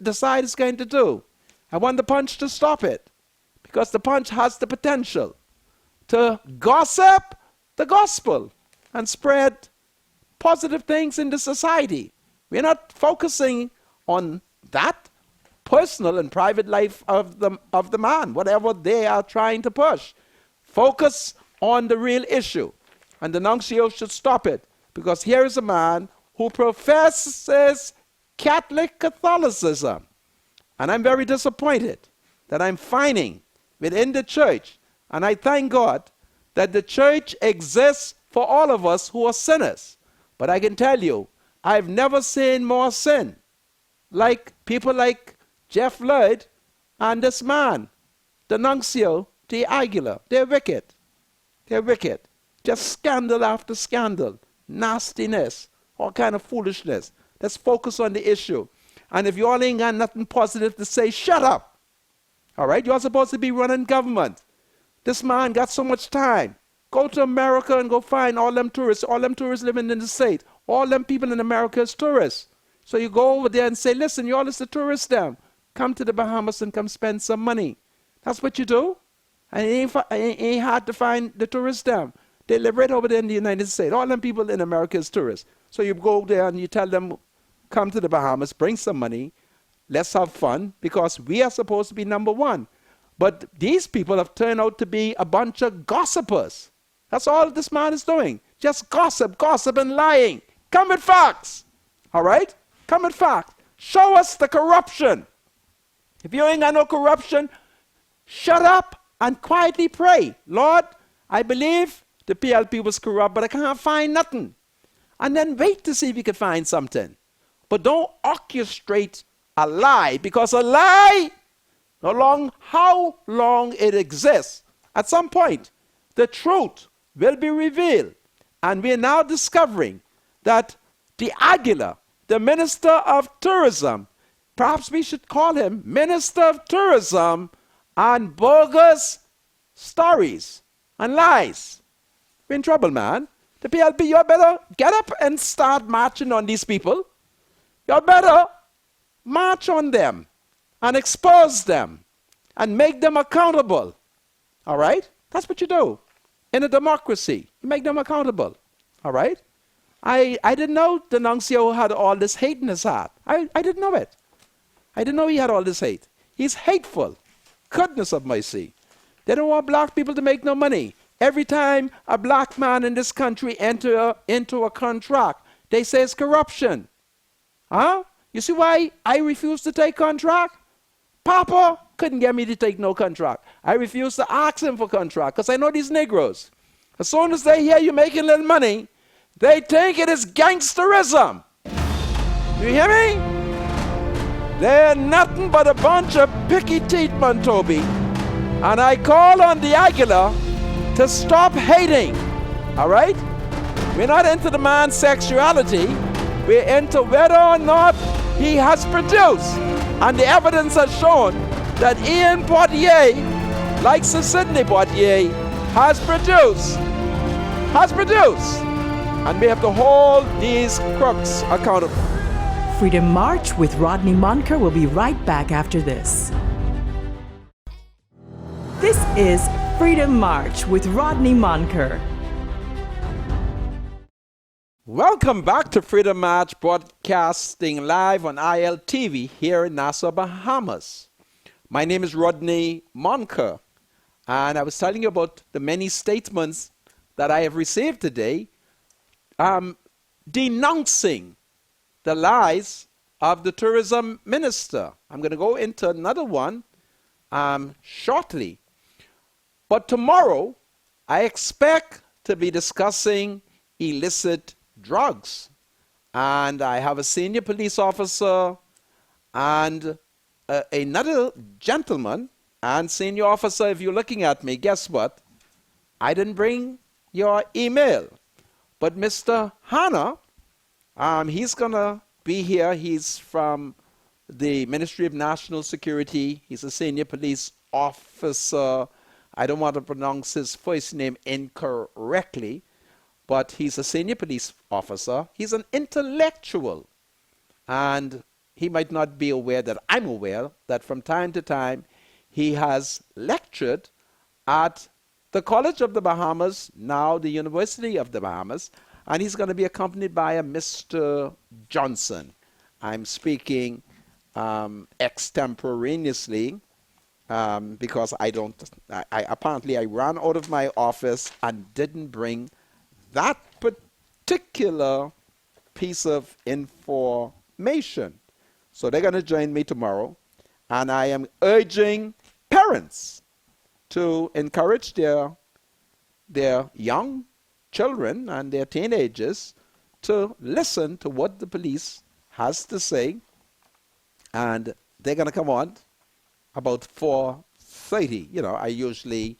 decide is going to do. I want the Punch to stop it, because the Punch has the potential to gossip the gospel and spread positive things in the society. We're not focusing on that personal and private life of the man, whatever they are trying to push. Focus on the real issue. And the nuncio should stop it, because here is a man who professes Catholicism. And I'm very disappointed that I'm finding within the church, and I thank God that the church exists for all of us who are sinners. But I can tell you, I've never seen more sin. Like people like Jeff Lloyd and this man, the nuncio, D. Aguilar. They're wicked. They're wicked. Just scandal after scandal, nastiness, all kind of foolishness. Let's focus on the issue. And if you all ain't got nothing positive to say, shut up. All right? You're supposed to be running government. This man got so much time. Go to America and go find all them tourists living in the state. All them people in America is tourists. So you go over there and say, listen, you all is the tourists down. Come to the Bahamas and come spend some money. That's what you do. And it ain't hard to find the tourists down. They live right over there in the United States. All them people in America is tourists. So you go there and you tell them, come to the Bahamas, bring some money, let's have fun, because we are supposed to be number one. But these people have turned out to be a bunch of gossipers. That's all this man is doing. Just gossip and lying. Come with facts. All right? Come with facts. Show us the corruption. If you ain't got no corruption, shut up and quietly pray. Lord, I believe the PLP was corrupt, but I can't find nothing. And then wait to see if you can find something. But don't orchestrate a lie, because a lie, how long it exists, at some point, the truth will be revealed. And we are now discovering that the Aguilar, the Minister of Tourism, perhaps we should call him Minister of Tourism, and bogus stories and lies. We're in trouble, man. The PLP, you better get up and start marching on these people. You better march on them and expose them and make them accountable. All right? That's what you do. In a democracy, you make them accountable. All right? I didn't know the nuncio had all this hate in his heart. I didn't know it. I didn't know he had all this hate. He's hateful. Goodness of mercy. They don't want black people to make no money. Every time a black man in this country enter into a contract, they say it's corruption. Huh? You see why I refuse to take contract? Papa couldn't get me to take no contract. I refuse to ask him for contract because I know these Negroes. As soon as they hear you making little money, they think it is gangsterism. You hear me? They're nothing but a bunch of picky teeth, Toby. And I call on the Aguilar to stop hating. All right? We're not into the man's sexuality. We're into whether or not he has produced. And the evidence has shown that Ian Portier, like Sir Sidney Portier, has produced. And we have to hold these crooks accountable. Freedom March with Rodney Monker will be right back after this. This is Freedom March with Rodney Monker. Welcome back to Freedom March, broadcasting live on ILTV here in Nassau, Bahamas. My name is Rodney Monker, and I was telling you about the many statements that I have received today denouncing the lies of the tourism minister. I'm going to go into another one shortly. But tomorrow, I expect to be discussing illicit drugs. And I have a senior police officer and another gentleman and senior officer. If you're looking at me, guess what? I didn't bring your email. But Mr. Hanna, he's going to be here. He's from the Ministry of National Security. He's a senior police officer. I don't want to pronounce his first name incorrectly, but he's a senior police officer. He's an intellectual. And he might not be aware that I'm aware that from time to time he has lectured at the College of the Bahamas, now the University of the Bahamas, and he's going to be accompanied by a Mr. Johnson. I'm speaking extemporaneously because apparently I ran out of my office and didn't bring that particular piece of information. So they're going to join me tomorrow, and I am urging parents to encourage their young children and their teenagers to listen to what the police has to say. And they're going to come on about 4:30. You know, I usually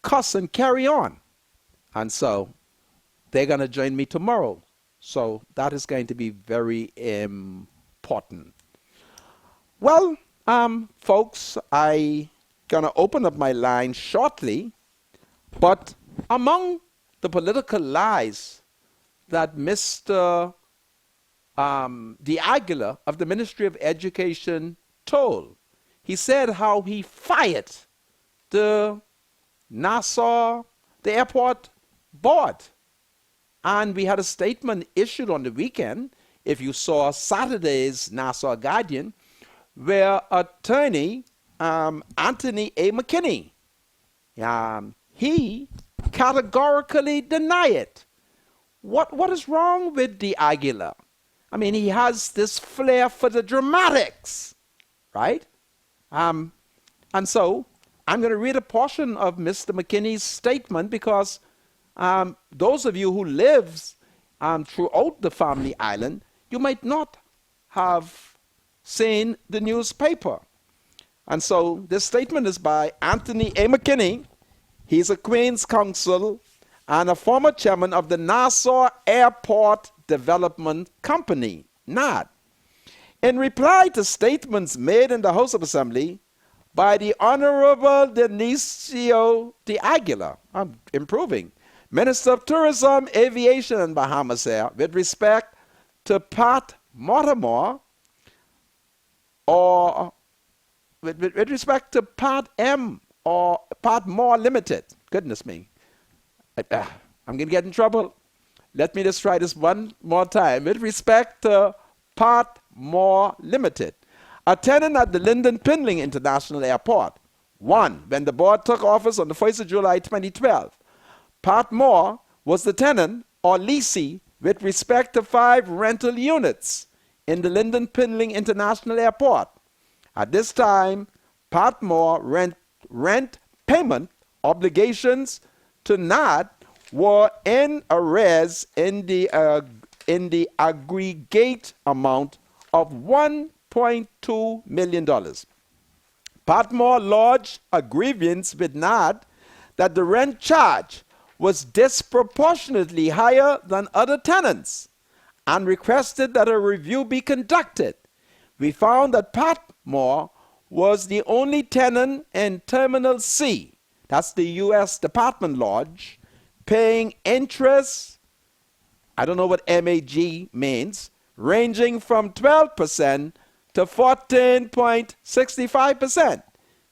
cuss and carry on. And so they're going to join me tomorrow. So that is going to be very important. Well, folks, I going to open up my line shortly, but among the political lies that Mr. De Aguilar of the Ministry of Education told, he said how he fired the airport board. And we had a statement issued on the weekend, if you saw Saturday's Nassau Guardian, where attorney Anthony A. McKinney, he categorically denied it. What is wrong with De Aguilar? I mean, he has this flair for the dramatics, right? And so I'm going to read a portion of Mr. McKinney's statement because those of you who live throughout the Family Island, you might not have seen the newspaper. And so this statement is by Anthony A. McKinney. He's a Queen's Counsel and a former chairman of the Nassau Airport Development Company, NAD. In reply to statements made in the House of Assembly by the Honorable Dionisio De Aguilar, I'm improving, Minister of Tourism, Aviation, and Bahamas Air, with respect to Pat Mortimer, or with respect to Pat M. or Pat Moore Limited. Goodness me. I'm going to get in trouble. Let me just try this one more time. With respect to Pat Moore Limited, a tenant at the Lyndon Pinling International Airport. 1. When the board took office on the 1st of July 2012, Pat Moore was the tenant or leasee with respect to 5 rental units in the Lyndon Pinling International Airport. At this time, Pat Moore rent payment obligations to NAD were in arrears in the in the aggregate amount of $1.2 million. Patmore lodged a grievance with NAD that the rent charge was disproportionately higher than other tenants and requested that a review be conducted. We found that Patmore was the only tenant in Terminal C, that's the U.S. Department Lodge, paying interest, I don't know what MAG means, ranging from 12% to 14.65%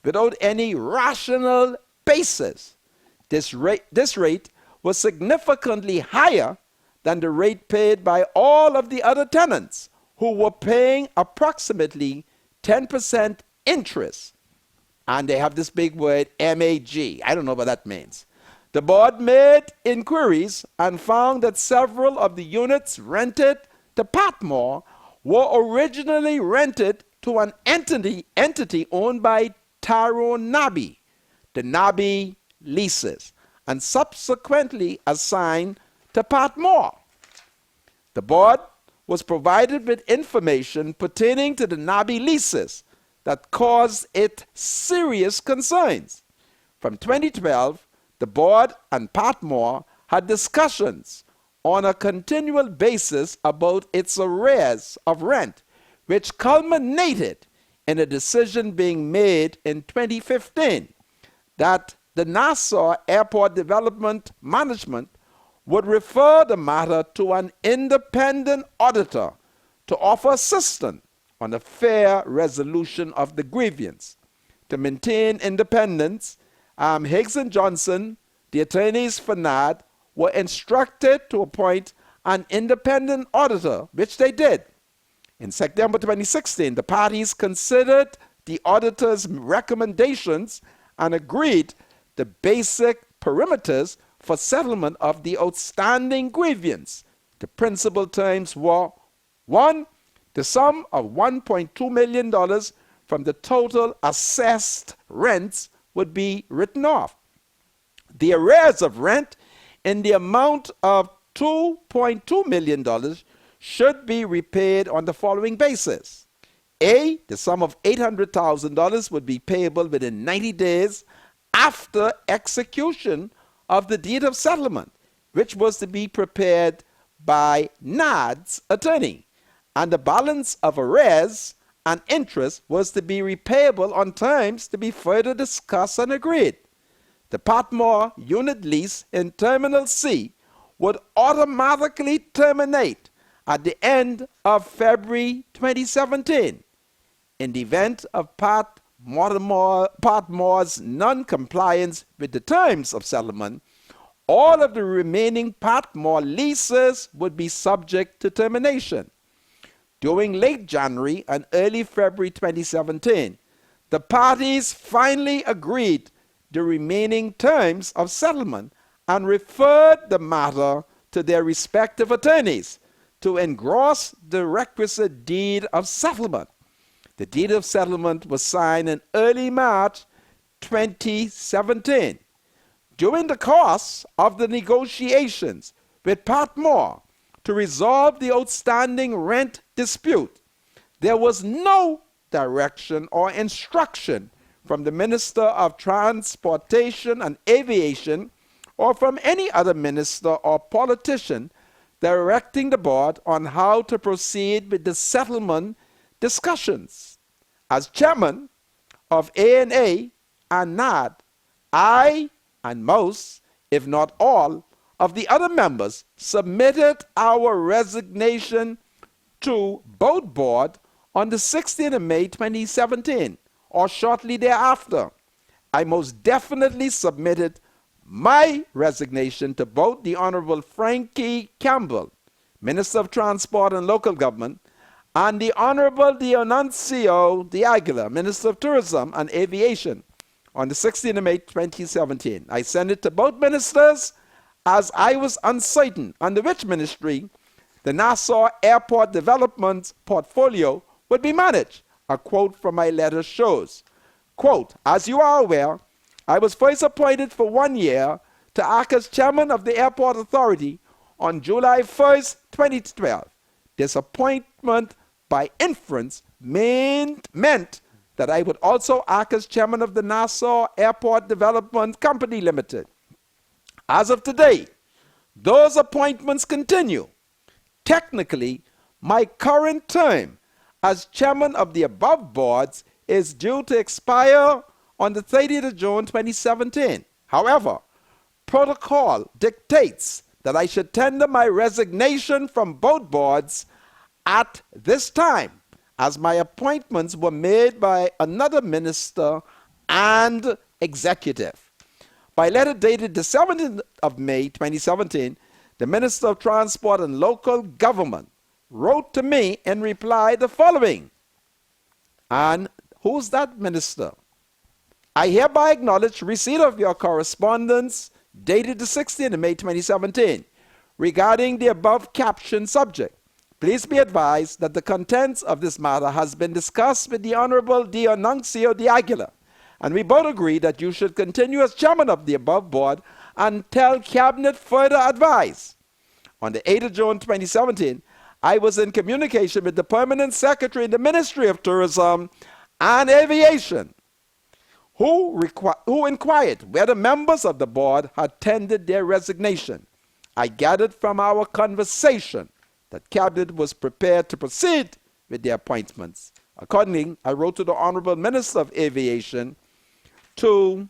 without any rational basis. This rate was significantly higher than the rate paid by all of the other tenants who were paying approximately 10% interest. And they have this big word, MAG. I don't know what that means. The board made inquiries and found that several of the units rented to Patmore were originally rented to an entity owned by Taro Nabi, the Nabi leases, and subsequently assigned to Patmore. The board was provided with information pertaining to the Nabi leases that caused it serious concerns. From 2012, the board and Patmore had discussions on a continual basis about its arrears of rent, which culminated in a decision being made in 2015 that the Nassau Airport Development Management would refer the matter to an independent auditor to offer assistance on a fair resolution of the grievance. To maintain independence, Higgs and Johnson, the attorneys for NAD, were instructed to appoint an independent auditor, which they did. In September 2016, the parties considered the auditor's recommendations and agreed the basic parameters for settlement of the outstanding grievance. The principal terms were: 1, the sum of $1.2 million from the total assessed rents would be written off. The arrears of rent in the amount of $2.2 million should be repaid on the following basis. A, the sum of $800,000 would be payable within 90 days after execution of the deed of settlement, which was to be prepared by NAD's attorney, and the balance of arrears and interest was to be repayable on terms to be further discussed and agreed. The Patmore unit lease in Terminal C would automatically terminate at the end of February 2017. In the event of Patmore's non-compliance with the terms of settlement, all of the remaining Patmore leases would be subject to termination. During late January and early February 2017, the parties finally agreed the remaining terms of settlement and referred the matter to their respective attorneys to engross the requisite deed of settlement. The deed of settlement was signed in early March 2017. During the course of the negotiations with Patmore to resolve the outstanding rent dispute, there was no direction or instruction from the Minister of Transportation and Aviation or from any other minister or politician directing the board on how to proceed with the settlement discussions. As chairman of ANA and NAD, I and most, if not all, of the other members submitted our resignation to both board on the 16th of May 2017 or shortly thereafter. I most definitely submitted my resignation to both the Honorable Frankie Campbell, Minister of Transport and Local Government, and the Honorable Dionancio de Aguilar, Minister of Tourism and Aviation, on the 16th of May 2017. I sent it to both ministers as I was uncertain under which ministry the Nassau Airport Development portfolio would be managed. A quote from my letter shows, quote, "As you are aware, I was first appointed for 1 year to act as chairman of the Airport Authority on July 1st, 2012. This appointment by inference meant that I would also act as chairman of the Nassau Airport Development Company Limited. As of today, those appointments continue. Technically, my current term as chairman of the above boards is due to expire on the 30th of June 2017. However, protocol dictates that I should tender my resignation from both boards at this time, as my appointments were made by another minister and executive. By letter dated the 17th of May 2017, the Minister of Transport and Local Government wrote to me in reply the following. And who's that minister? I hereby acknowledge receipt of your correspondence dated the 16th of May 2017 regarding the above captioned subject. Please be advised that the contents of this matter has been discussed with the Honorable Dionuncio de Aguilar, and we both agree that you should continue as chairman of the above board until Cabinet further advise. On the 8th of June 2017, I was in communication with the Permanent Secretary in the Ministry of Tourism and Aviation, who inquired whether members of the board had tendered their resignation. I gathered from our conversation that Cabinet was prepared to proceed with their appointments. Accordingly, I wrote to the Honorable Minister of Aviation to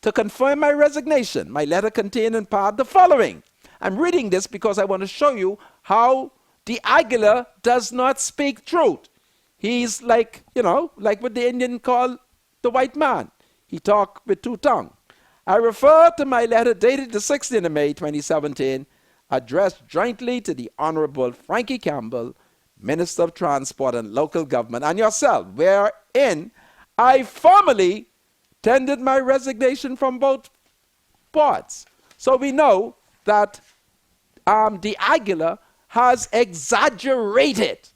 confirm my resignation. My letter contained in part the following. I'm reading this because I want to show you how de Aguilar does not speak truth. He's like, like what the Indian call the white man. He talk with two tongues. I refer to my letter dated the 16th of May 2017, addressed jointly to the Honorable Frankie Campbell, Minister of Transport and Local Government, and yourself, wherein I formally tendered my resignation from both boards. So we know that de Aguilar has exaggerated.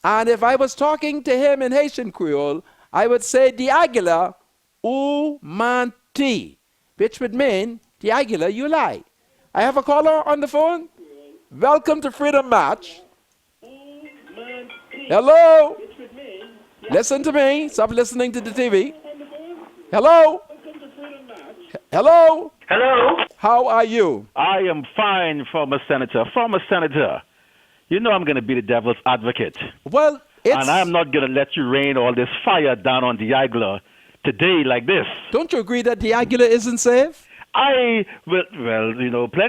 And if I was talking to him in Haitian Creole, I would say, de Aguilar, ou menti, which would mean, de Aguilar, you lie. I have a caller on the phone. Welcome to Freedom Match. Hello? Listen to me. Stop listening to the TV. Hello? Hello? Hello? How are you? I am fine, former senator. Former senator, you know I'm going to be the devil's advocate. Well, and I'm not going to let you rain all this fire down on de Aguilar today like this. Don't you agree that de Aguilar isn't safe? Plenty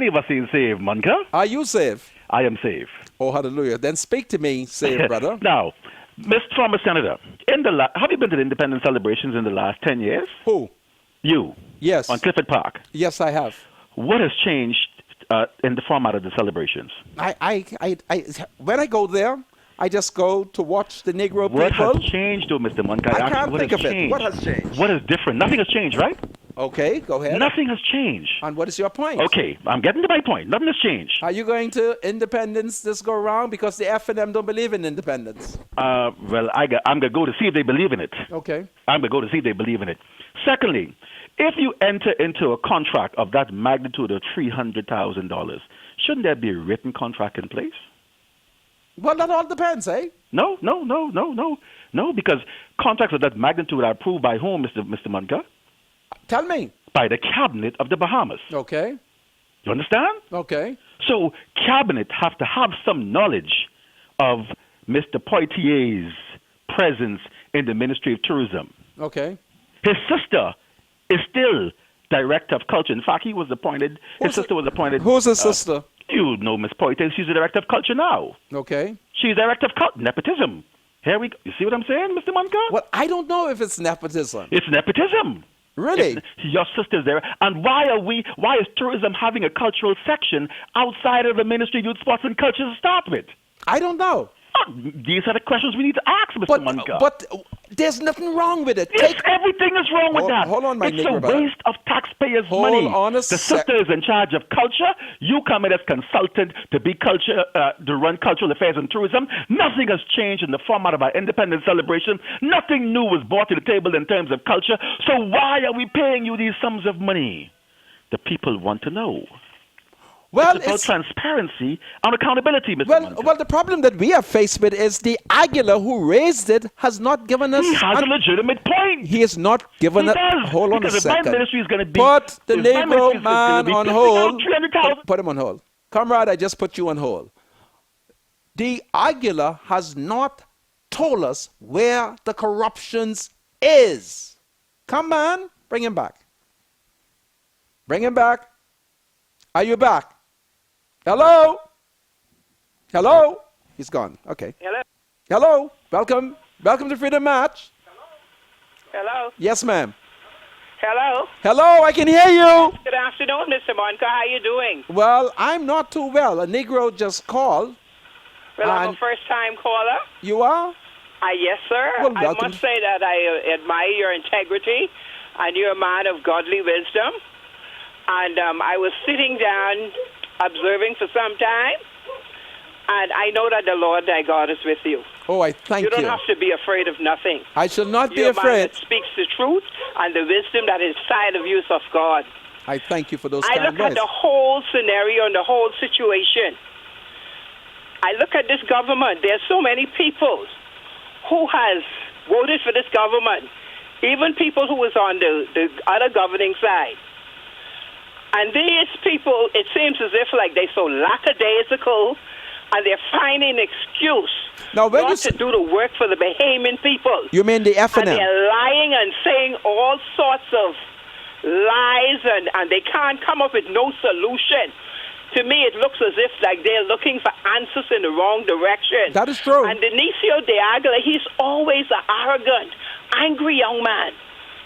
of us ain't saved, Monka. Are you safe? I am safe. Oh, hallelujah. Then speak to me, safe brother. Now, Mr. Former Senator, have you been to the independence celebrations in the last 10 years? Who? You. Yes. On Clifford Park. Yes, I have. What has changed in the format of the celebrations? When I go there, I just go to watch the Negro people. What has changed, though, Mr. Munka? I can't think of it. What has changed? What is different? Nothing has changed, right? Okay, go ahead. Nothing has changed. And what is your point? Okay, I'm getting to my point. Nothing has changed. Are you going to independence this go around? Because the F&M don't believe in independence. I'm going to go to see if they believe in it. Okay. I'm going to go to see if they believe in it. Secondly, if you enter into a contract of that magnitude of $300,000, shouldn't there be a written contract in place? Well, that all depends, eh? No, because contracts of that magnitude are approved by whom, Mr. Munka? Tell me. By the Cabinet of the Bahamas. Okay. You understand? Okay. So Cabinet have to have some knowledge of Mr. Poitier's presence in the Ministry of Tourism. Okay. His sister is still Director of Culture. In fact, he was appointed, his sister was appointed. Who's his sister? You know Miss Poitier. She's the Director of Culture now. Okay. She's Director of Culture. Nepotism. Here we go. You see what I'm saying, Mr. Munka? Well, I don't know if it's nepotism. It's nepotism. Really? Your sister's there. And why is tourism having a cultural section outside of the Ministry of Youth, Sports and Culture to start with? I don't know. These are the questions we need to ask, Mr. Munka. But there's nothing wrong with it. Yes, everything is wrong with that. Hold on, my It's a waste of taxpayers' money. The sister is in charge of culture. You come in as consultant to be to run cultural affairs and tourism. Nothing has changed in the format of our independence celebration. Nothing new was brought to the table in terms of culture. So why are we paying you these sums of money? The people want to know. Well, it's about transparency and accountability, Mr. Monk. Well, the problem that we are faced with is the Aguilar who raised it has not given us... He has a legitimate point. He has not given us... Hold on a second. My ministry is going to be... Put the Negro man on hold. Put him on hold. Comrade, I just put you on hold. The Aguilar has not told us where the corruptions is. Come on, bring him back. Bring him back. Are you back? Hello? Hello? He's gone. Okay. Hello? Hello? Welcome. Welcome to Freedom March. Hello? Yes, ma'am. Hello? Hello, I can hear you. Good afternoon, Mr. Monka. How are you doing? Well, I'm not too well. A Negro just called. Well, I'm a first-time caller. You are? Yes, sir. Well, I must say that I admire your integrity, and you're a man of godly wisdom. And I was sitting down observing for some time, and I know that the Lord thy God is with you. Oh, I thank you. You don't have to be afraid of nothing. I shall not be You're afraid. a man that speaks the truth, and the wisdom that is inside of you is of God. I thank you for those I kind look at words. the whole scenario and the whole situation. I look at this government. There's so many people who has voted for this government, even people who was on the other governing side. And these people, it seems as if like they're so lackadaisical, and they're finding an excuse now, when not to do the work for the Bahamian people. You mean the F&M? And they're lying and saying all sorts of lies, and they can't come up with no solution. To me, it looks as if like they're looking for answers in the wrong direction. That is true. And Dionisio de Aguilar, he's always an arrogant, angry young man.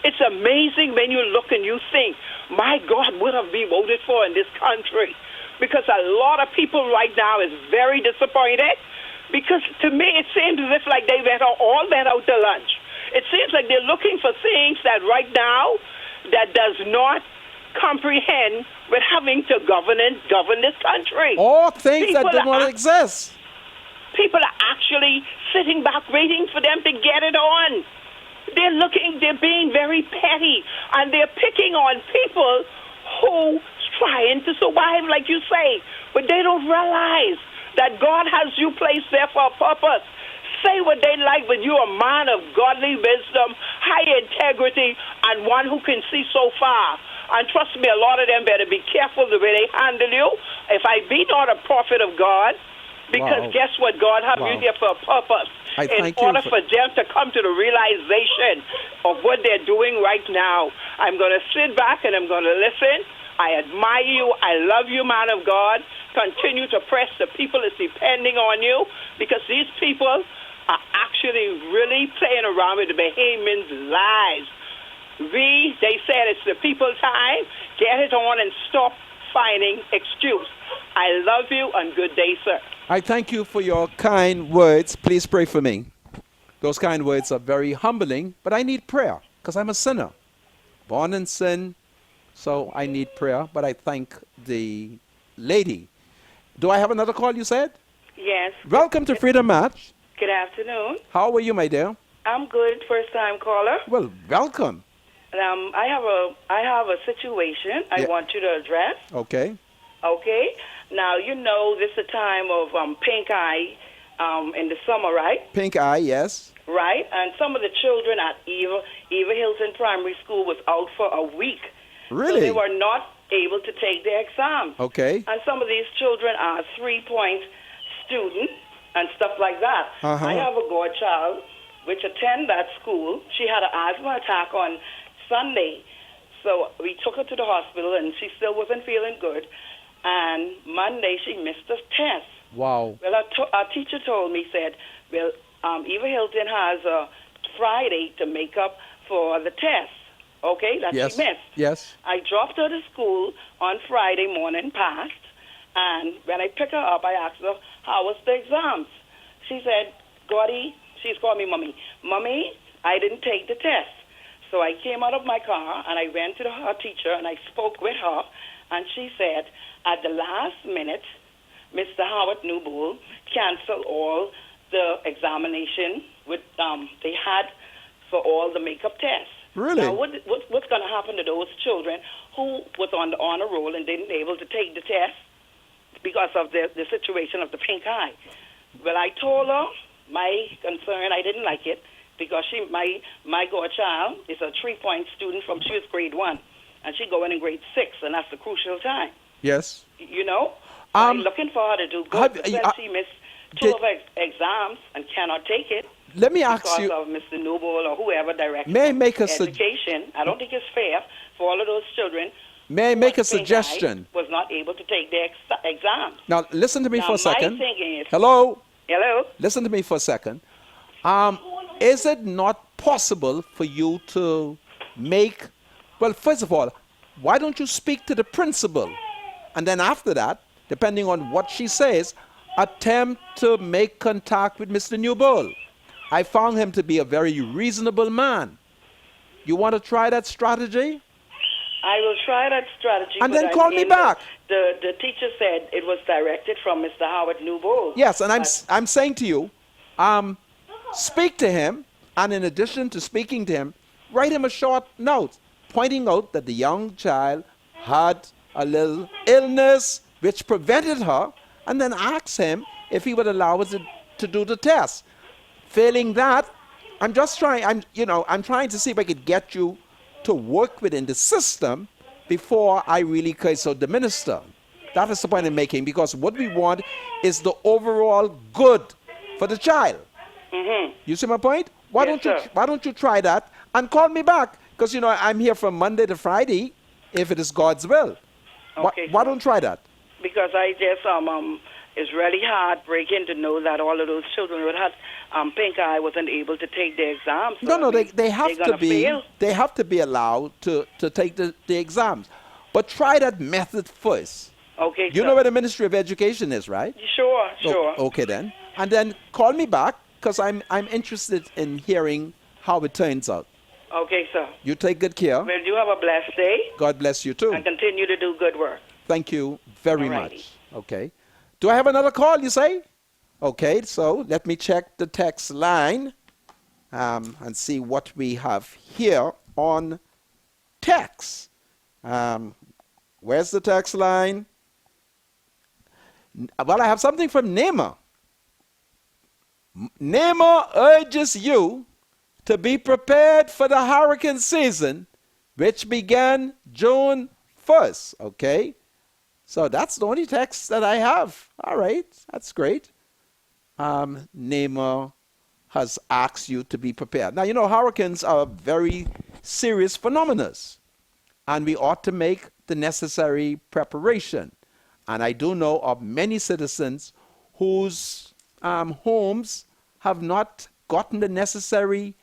It's amazing when you look and you think, my God, what have we voted for in this country? Because a lot of people right now is very disappointed. Because to me, it seems as if like they all went out to lunch. It seems like they're looking for things that right now that does not comprehend with having to govern this country. All things that did not exist. People are actually sitting back waiting for them to get it on. They're being very petty, and they're picking on people who trying to survive, like you say, but they don't realize that God has you placed there for a purpose. Say what they like, but you're a man of godly wisdom, high integrity, and one who can see so far. And trust me, a lot of them better be careful the way they handle you. If I be not a prophet of God, because guess what? God have you here for a purpose. In order for them to come to the realization of what they're doing right now. I'm going to sit back and I'm going to listen. I admire you. I love you, man of God. Continue to press. The people is depending on you, because these people are actually really playing around with the Bahamians' lives. They said it's the people's time. Get it on and stop finding excuse. I love you, and good day, sir. I thank you for your kind words. Please pray for me. Those kind words are very humbling, but I need prayer because I'm a sinner. Born in sin, so I need prayer, but I thank the lady. Do I have another call, you said? Yes. Welcome to Freedom Match. Good afternoon. How are you, my dear? I'm good, first-time caller. Well, welcome. I have a situation I want you to address. Okay. Okay. Now, you know this is a time of pink eye in the summer, right? Pink eye, yes. Right. And some of the children at Eva Hilton Primary School was out for a week. Really? So they were not able to take their exams. Okay. And some of these children are 3-point students and stuff like that. Uh-huh. I have a godchild which attend that school. She had an asthma attack on Sunday. So we took her to the hospital, and she still wasn't feeling good. And Monday, she missed the test. Wow. Well, our teacher told me, said, well, Eva Hilton has a Friday to make up for the test, okay, that she missed. Yes. I dropped her to school on Friday morning past, and when I picked her up, I asked her, how was the exams? She said, Gordy, she's called me Mommy. Mommy, I didn't take the test. So I came out of my car, and I went to her teacher, and I spoke with her, and she said, at the last minute, Mr. Howard Newbold canceled all the examination they had for all the makeup tests. Really? Now, what's going to happen to those children who was on the honor roll and didn't able to take the test? because of the situation of the pink eye. Well, I told her my concern. I didn't like it because my godchild is a 3-point student from she was grade 1, and she going in grade 6, and that's the crucial time. Yes. You know, I'm looking for her to do good. She missed 2 of her exams and cannot take it. Let me ask you, because of Mr. Noble or whoever directs education. I don't think it's fair for all of those children. May I make a suggestion? Was not able to take their exams. Now, listen to me for a second. My thinking is, Hello? Hello? Listen to me for a second. Is it not possible for you to make, well, first of all, why don't you speak to the principal? And then after that, depending on what she says, attempt to make contact with Mr. Newbold. I found him to be a very reasonable man. You want to try that strategy? I will try that strategy. And then call me back. The teacher said it was directed from Mr. Howard Newbold. Yes, and I'm saying to you, speak to him, and in addition to speaking to him, write him a short note pointing out that the young child had a little illness which prevented her, and then ask him if he would allow us to do the test. Failing that, I'm trying to see if I could get you to work within the system before I really consult the minister. That is the point I'm making, because what we want is the overall good for the child. Mm-hmm. You see my point? Why don't you try that and call me back? Because I'm here from Monday to Friday, if it is God's will. Okay. Why don't try that? Because I just it's really heartbreaking to know that all of those children who had pink eye wasn't able to take their exams. So they have to be fail. They have to be allowed to take the exams. But try that method first. Okay. You know where the Ministry of Education is, right? Sure. Okay then. And then call me back, because I'm interested in hearing how it turns out. Okay, sir. You take good care. Well, you have a blessed day. God bless you too. And continue to do good work. Thank you very much. Okay. Do I have another call, you say? Okay, so let me check the text line and see what we have here on text. Where's the text line? Well, I have something from Nema. Nema urges you to be prepared for the hurricane season, which began June 1st. Okay, so that's the only text that I have. All right, that's great. Nema has asked you to be prepared. Now, hurricanes are very serious phenomena, and we ought to make the necessary preparation. And I do know of many citizens whose homes have not gotten the necessary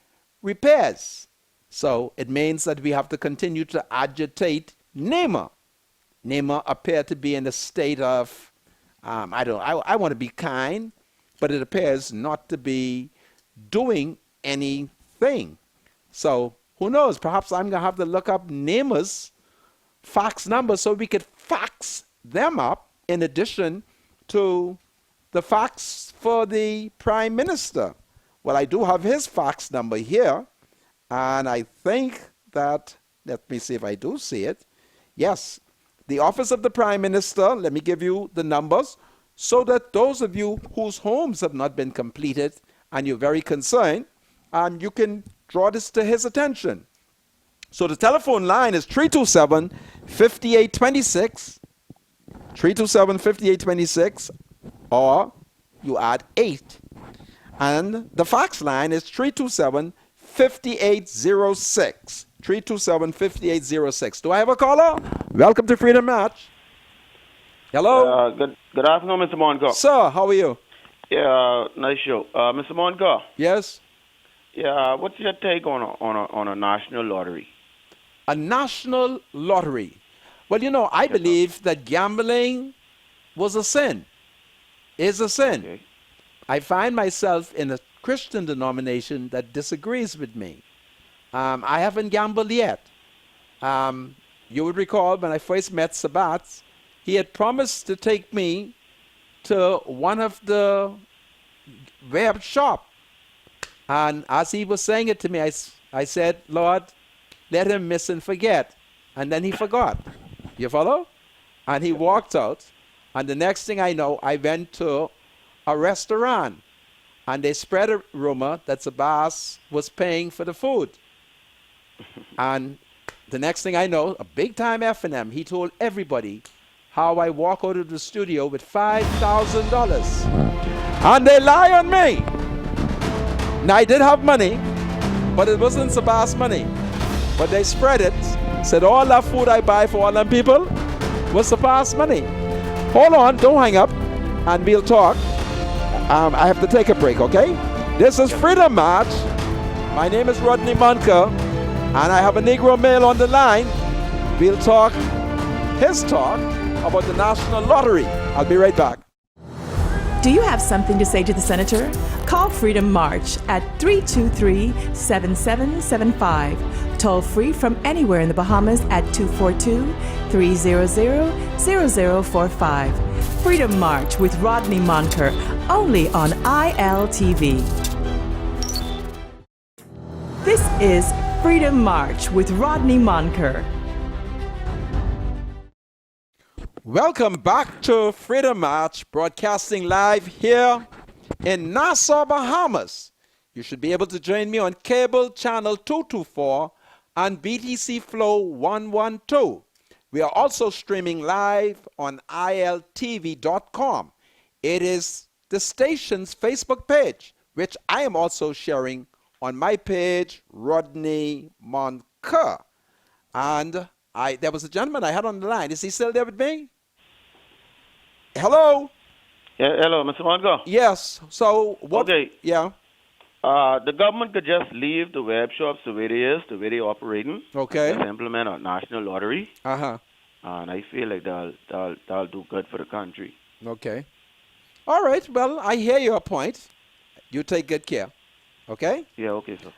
repairs. So it means that we have to continue to agitate NEMA. NEMA appear to be in a state of, I want to be kind, but it appears not to be doing anything. So who knows? Perhaps I'm going to have to look up NEMA's fax number so we could fax them up in addition to the fax for the Prime Minister. Well, I do have his fax number here, and I think that, let me see if I do see it. Yes, the Office of the Prime Minister, let me give you the numbers, so that those of you whose homes have not been completed and you're very concerned, you can draw this to his attention. So the telephone line is 327-5826, 327-5826, or you add 8. And the fax line is 327-5806, 327-5806. Do I have a caller? Welcome to Freedom Match. Hello? Good afternoon, Mr. Moncur. Sir, how are you? Yeah, nice show. Mr. Moncur. Yes? Yeah, what's your take on a national lottery? A national lottery. Well, I believe that gambling was a sin, is a sin. Okay. I find myself in a Christian denomination that disagrees with me. I haven't gambled yet. You would recall when I first met Sabat, he had promised to take me to one of the web shop. And as he was saying it to me, I said, Lord, let him miss and forget. And then he forgot. You follow? And he walked out. And the next thing I know, I went to a restaurant, and they spread a rumor that the boss was paying for the food. And the next thing I know, a big-time F&M, he told everybody how I walk out of the studio with $5,000. And they lie on me. Now, I did have money, but it wasn't the boss money. But they spread it, said all that food I buy for all them people was the boss money. Hold on, don't hang up, and we'll talk. I have to take a break, okay? This is Freedom March. My name is Rodney Monker, and I have a Negro male on the line. We'll talk his talk about the National Lottery. I'll be right back. Do you have something to say to the senator? Call Freedom March at 323-7775. Toll free from anywhere in the Bahamas at 242-300-0045. Freedom March with Rodney Monker, only on ILTV. This is Freedom March with Rodney Monker. Welcome back to Freedom March, broadcasting live here in Nassau, Bahamas. You should be able to join me on cable channel 224 and BTC Flow 112. We are also streaming live on ILTV.com. It is the station's Facebook page, which I am also sharing on my page, Rodney Monker. And there was a gentleman I had on the line. Is he still there with me? Hello? Yeah, hello, Mr. Mongo. Yes. So what? Okay. Yeah. The government could just leave the web shops the way they is, the way they operating. Okay. Just implement a national lottery. Uh-huh. And I feel like that'll do good for the country. Okay. All right. Well, I hear your point. You take good care. Okay? Yeah, okay, sir.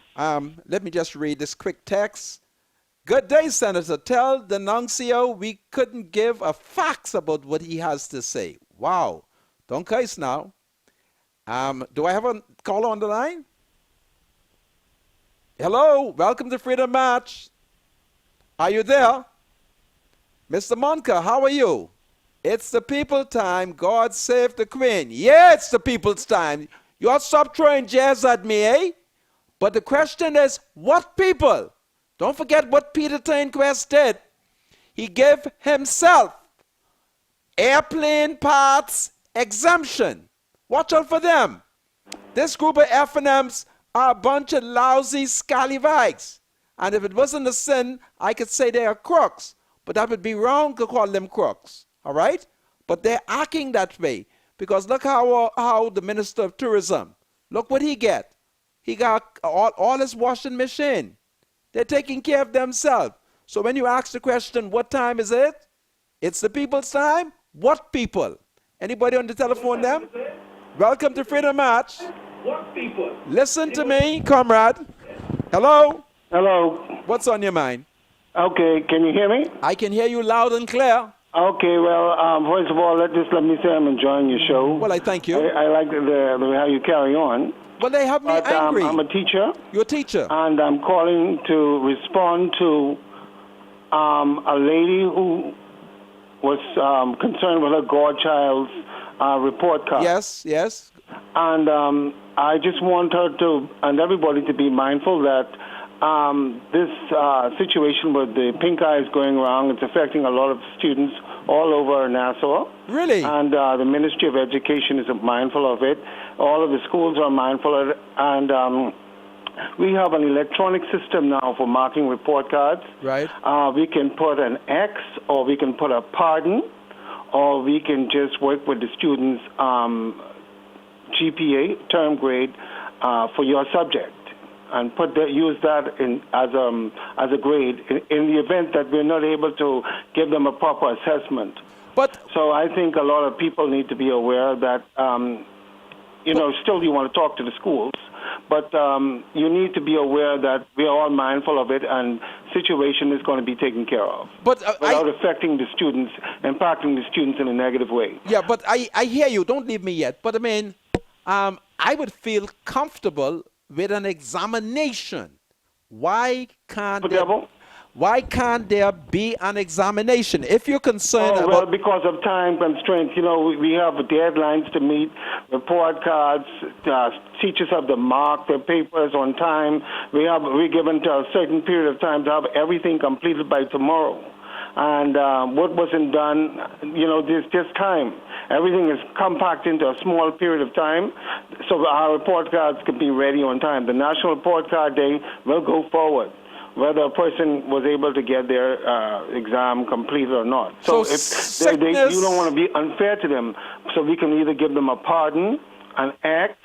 Let me just read this quick text. Good day, Senator. Tell the nuncio we couldn't give a fax about what he has to say. Wow. Don't curse now. Do I have a caller on the line? Hello. Welcome to Freedom March. Are you there? Mr. Monka, how are you? It's the people time. God save the Queen. Yeah, it's the people's time. You all stop throwing jazz at me, eh? But the question is, what people? Don't forget what Peter Tainquest did. He gave himself airplane parts exemption. Watch out for them. This group of F&Ms are a bunch of lousy scallywags. And if it wasn't a sin, I could say they are crooks. But that would be wrong to call them crooks. All right? But they're acting that way. Because look how the Minister of Tourism, look what he get. He got all his washing machine. They're taking care of themselves. So when you ask the question, what time is it? It's the people's time. What people? Anybody on the telephone them? Welcome to Freedom March. What people? Listen to me, comrade. Hello? Hello. What's on your mind? Okay, can you hear me? I can hear you loud and clear. Okay, well, first of all, let me say I'm enjoying your show. Well, I thank you. I like the way how you carry on. Well, they have me angry. I'm a teacher. You're a teacher. And I'm calling to respond to a lady who was concerned with her godchild's report card. Yes, yes. And I just want her to, and everybody to be mindful that this situation with the pink eyes going around, it's affecting a lot of students all over Nassau. Really? And the Ministry of Education is mindful of it. All of the schools are mindful of it. And we have an electronic system now for marking report cards. Right. We can put an X, or we can put a pardon, or we can just work with the students' GPA, term grade, for your subject, and use that as a grade in the event that we're not able to give them a proper assessment. So I think a lot of people need to be aware that, still you want to talk to the schools, but you need to be aware that we are all mindful of it, and situation is going to be taken care of without affecting the students, impacting the students in a negative way. Yeah, but I hear you. Don't leave me yet. But I mean, I would feel comfortable with an examination. Why can't Why can't there be an examination? If you're concerned about... Well, because of time constraints. You know, we have deadlines to meet, report cards, teachers have to mark their papers on time. We're given a certain period of time to have everything completed by tomorrow. And what wasn't done, you know, there's just time. Everything is compact into a small period of time, so our report cards can be ready on time. The National Report Card Day will go forward, whether a person was able to get their exam completed or not. So if you don't want to be unfair to them, so we can either give them a pardon, an X,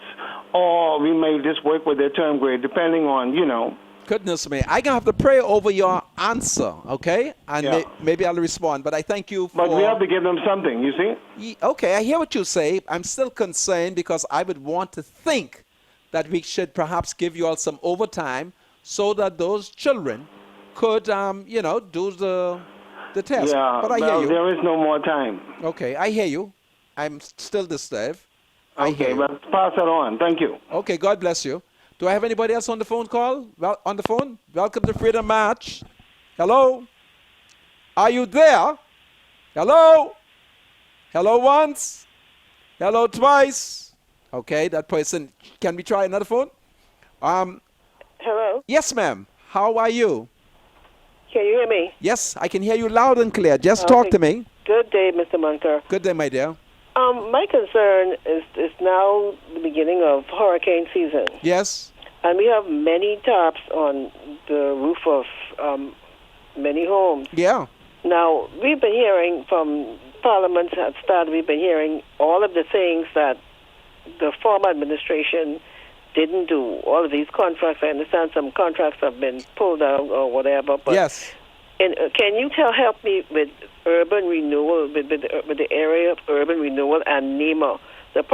or we may just work with their term grade, depending on, you know. Goodness me. I'm going to have to pray over your answer, okay? And maybe I'll respond, but I thank you for... But we have to give them something, you see? Okay, I hear what you say. I'm still concerned because I would want to think that we should perhaps give you all some overtime so that those children could, you know, do the test. Yeah, but I hear you. There is no more time. Okay, I hear you. I'm still disturbed. Okay, but pass it on. Thank you. Okay, God bless you. Do I have anybody else on the phone call? Well, on the phone? Welcome to Freedom March. Hello? Are you there? Hello? Hello once? Hello twice? Okay, that person. Can we try another phone? Hello? Yes, ma'am. How are you? Can you hear me? Yes, I can hear you loud and clear. Just talk to me. Good day, Mr. Munker. Good day, my dear. My concern is now the beginning of hurricane season. Yes. And we have many tarps on the roof of many homes. Yeah. Now, we've been hearing from Parliament at start, we've been hearing all of the things that the former administration didn't do. All of these contracts, I understand some contracts have been pulled out or whatever. But yes. Can you help me with urban renewal, with the area of urban renewal and NEMA, the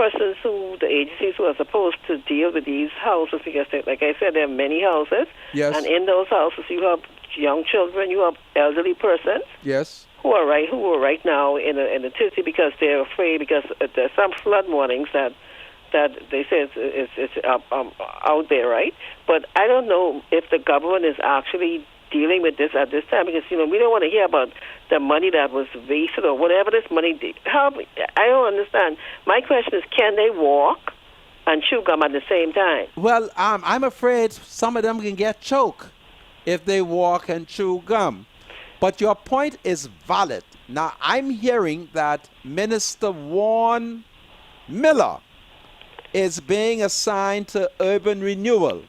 agencies who are supposed to deal with these houses, because, like I said, there are many houses. Yes. And in those houses, you have young children, you have elderly persons. Yes. Who are right now in a tizzy because they're afraid, because there's some flood warnings that they say it's out there, right? But I don't know if the government is actually dealing with this at this time, because, you know, we don't want to hear about the money that was wasted or whatever this money did. I don't understand. My question is, can they walk and chew gum at the same time? Well, I'm afraid some of them can get choked if they walk and chew gum. But your point is valid. Now, I'm hearing that Minister Warren Miller is being assigned to urban renewal.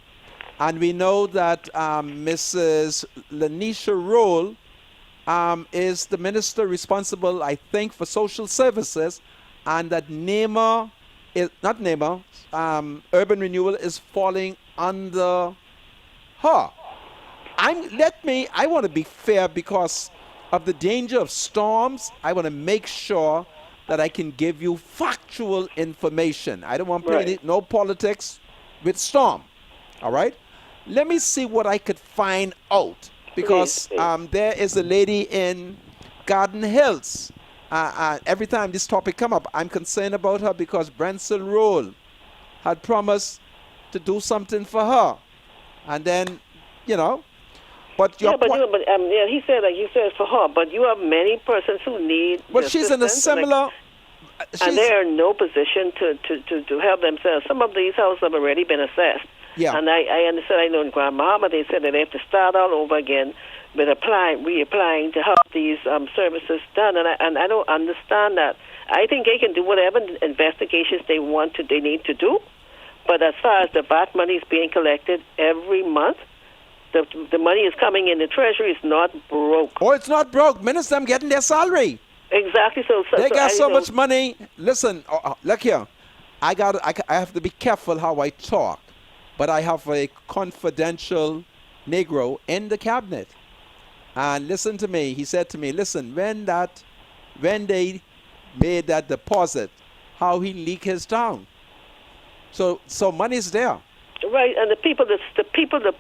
And we know that Mrs. Lanisha Roll is the minister responsible, I think, for social services, and that urban renewal is falling under her. I want to be fair because of the danger of storms. I want to make sure that I can give you factual information. I don't want to play no politics with storm. All right? Let me see what I could find out, because there is a lady in Garden Hills. Every time this topic come up, I'm concerned about her because Branson Roll had promised to do something for her. And then, you know, but your he said for her, but you have many persons who need. But she's in a similar. And they are in no position to help themselves. Some of these houses have already been assessed. Yeah. And I understand. I know in Grand Bahama they said that they have to start all over again with reapplying to have these services done. And I don't understand that. I think they can do whatever investigations they need to do. But as far as the VAT money is being collected every month, the money is coming in. The Treasury is not broke. Oh, it's not broke. Minister, I'm getting their salary. Exactly. So they got so much money. Listen, look here. I have to be careful how I talk, but I have a confidential Negro in the cabinet. And listen to me. He said to me, listen, when they made that deposit, how he leaked his tongue. So money's there. Right, and the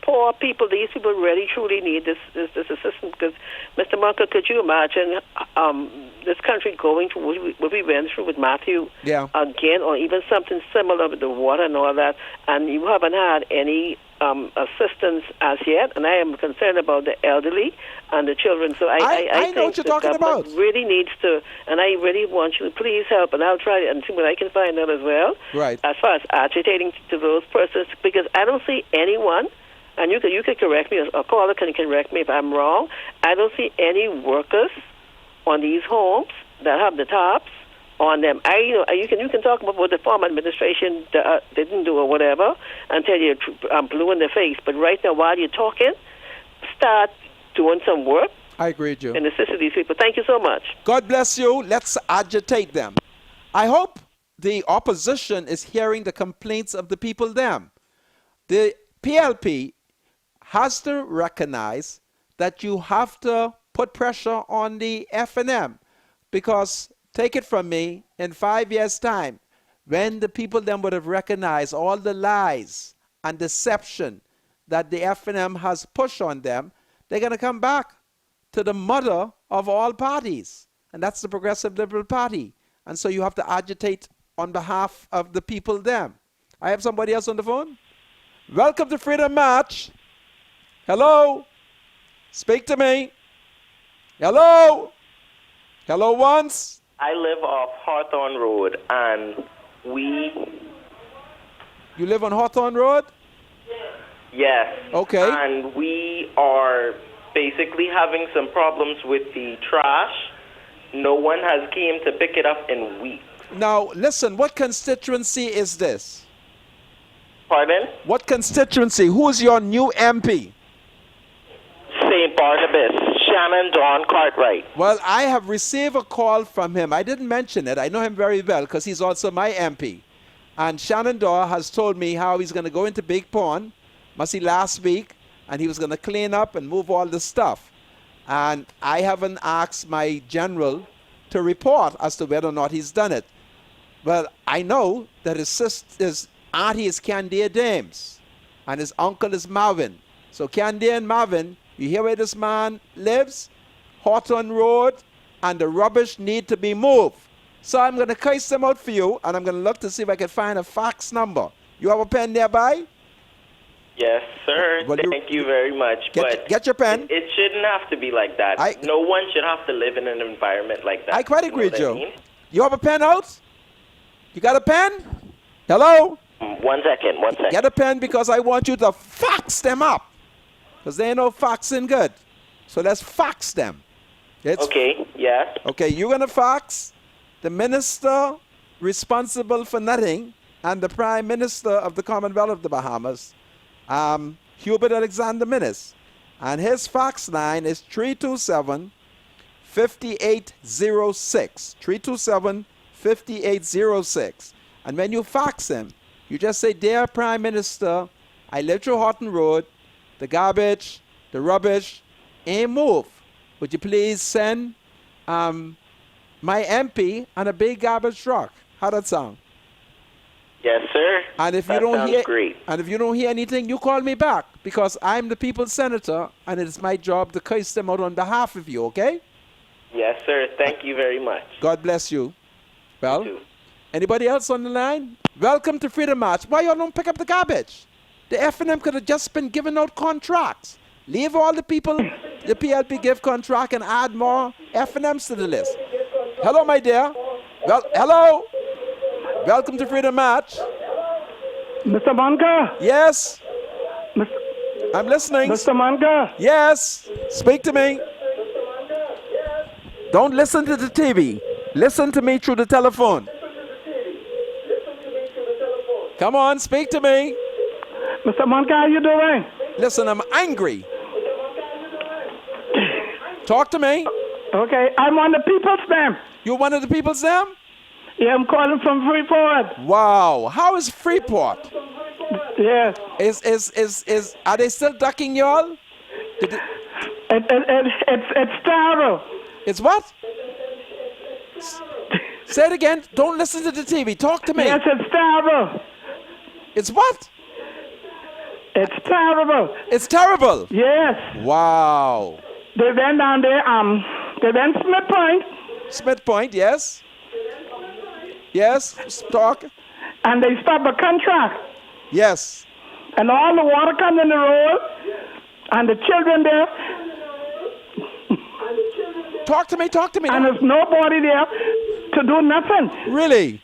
poor people, these people really truly need this assistance. Because, Mr. Marker, could you imagine this country going through what we went through with Matthew again, or even something similar with the water and all that, and you haven't had any assistance as yet, and I am concerned about the elderly and the children. So I know think what you're talking about. Really needs to, and I really want you to please help, and I'll try and see what I can find out as well. Right. As far as agitating to those persons, because I don't see anyone, and you could correct me, or caller can correct me if I'm wrong. I don't see any workers on these homes that have the tops on them. You can talk about what the former administration didn't do or whatever until you're blue in the face. But right now, while you're talking, start doing some work. I agree with you. And assist these people. Thank you so much. God bless you. Let's agitate them. I hope the opposition is hearing the complaints of the people them. The PLP has to recognize that you have to put pressure on the F&M, because take it from me, in 5 years' time, when the people then would have recognized all the lies and deception that the F&M has pushed on them, they're going to come back to the mother of all parties, and that's the Progressive Liberal Party. And so you have to agitate on behalf of the people them. I have somebody else on the phone. Welcome to Freedom March. Hello? Speak to me. Hello? Hello once? I live off Hawthorne Road, and You live on Hawthorne Road? Yes. Okay. And we are basically having some problems with the trash. No one has came to pick it up in weeks. Now, listen, what constituency is this? Pardon? What constituency? Who's your new MP? St. Barnabas, Shannon Dawn Cartwright. Well, I have received a call from him. I didn't mention it. I know him very well because he's also my MP. And Shannon Dawn has told me how he's going to go into Big Pond, must see last week, and he was going to clean up and move all the stuff. And I haven't asked my general to report as to whether or not he's done it. But I know that his auntie is Candia Dames, and his uncle is Marvin. So Candia and Marvin, you hear where this man lives? Hawthorne Road, and the rubbish need to be moved. So I'm going to curse them out for you, and I'm going to look to see if I can find a fax number. You have a pen nearby? Yes, sir. Well, Thank you very much. Get your pen. It shouldn't have to be like that. No one should have to live in an environment like that. I quite agree, Joe. I mean? You have a pen out? You got a pen? Hello? 1 second. Get a pen because I want you to fax them up. Because they ain't no faxing good. So let's fax them. Okay, yeah. Okay, you're going to fax the minister responsible for nothing and the Prime Minister of the Commonwealth of the Bahamas, Hubert Alexander Minnis. And his fax line is 327-5806. 327-5806. And when you fax him, you just say, "Dear Prime Minister, I live through Hawthorne Road. The garbage, the rubbish ain't moved. Would you please send my MP on a big garbage truck?" How that sound? Yes, sir. And if that you don't sounds hear, great. and if you don't hear anything, you call me back because I'm the people's senator, and it's my job to curse them out on behalf of you. Okay? Yes, sir. Thank you very much. God bless you. Well, You too. anybody else on the line? Welcome to Freedom March. Why y'all don't pick up the garbage? The F&M could have just been giving out contracts. Leave all the people the PLP give contract and add more F&Ms to the list. Hello, my dear. Well, hello. Welcome to Freedom March. Mr. Manka? Yes. I'm listening. Mr. Manka? Yes. Speak to me. Don't listen to the TV. Listen to me through the telephone. Come on, speak to me. Mr. Manka, how you doing? Listen, I'm angry. Talk to me. Okay, I'm on the people's name. You're one of the people's them? Yeah, I'm calling from Freeport. Wow. How is Freeport? Yes. Are they still ducking y'all? It's terrible. It's what? Say it again. Don't listen to the TV. Talk to me. Yes, it's terrible. It's what? It's terrible. It's terrible? Yes. Wow. They went down there, they went Smith Point. Smith Point, yes. Yes, talk. And they stopped a contract. Yes. and all the water comes in the road, and the children there. Talk to me. And there's nobody there to do nothing. Really?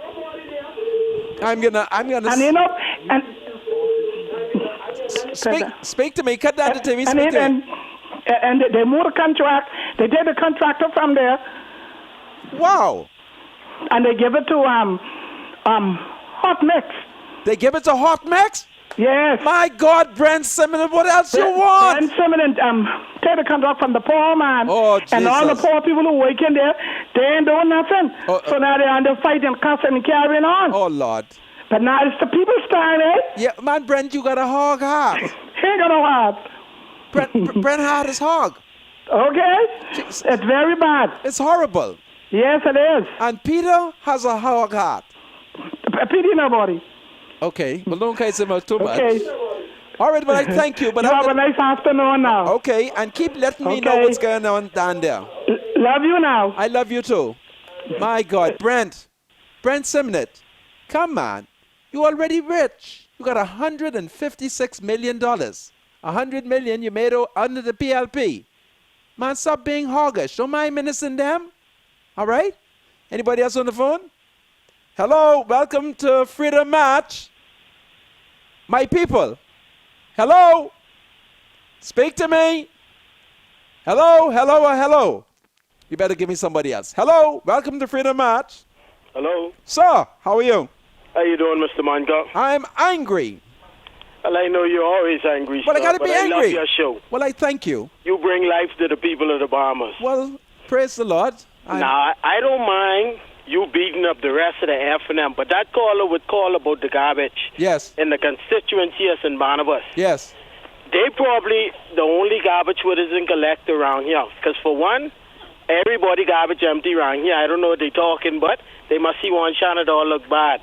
I'm gonna. And you know, and speak to me. Cut down the TV. And they move the contract. They take the contractor from there. Wow. And they give it to Hot Mix. They give it to Hot Mix? Yes. My God, Brent Simmons, what else you want? Brent Simmons take the contract from the poor man. Oh, Jesus. And all the poor people who work in there, they ain't doing nothing. So now they're under fighting, cussing, and carrying on. Oh, Lord. But now it's the people's time, eh? Yeah, man, Brent, you got a hog heart. He ain't got no heart. Brent heart is hog. Okay? It's very bad. It's horrible. Yes, it is. And Peter has a hog heart. Peter nobody. Okay. Well, don't case him out too much. Okay. All right, but I thank you. But you have a nice afternoon now. Okay, and keep letting me know what's going on down there. Love you now. I love you too. My God, Brent Simmons, come on. You already rich. You got $156 million. $100 million you made under the PLP. Man, stop being hoggish. Don't mind menacing them. All right? Anybody else on the phone? Hello, welcome to Freedom March. My people. Hello? Speak to me. Hello. You better give me somebody else. Hello, welcome to Freedom March. Hello. Sir, how are you? How you doing, Mr. Monka? I'm angry. Well, I know you're always angry, Well, I gotta be angry. I love your show. Well, I thank you. You bring life to the people of the Bahamas. Well, praise the Lord. Now, I don't mind you beating up the rest of the F&M, but that caller would call about the garbage. Yes. In the constituency in Barnabas. Yes. They probably the only garbage what isn't collect around here. Because for one, everybody garbage empty around here. I don't know what they're talking, but they must see one shot it all look bad.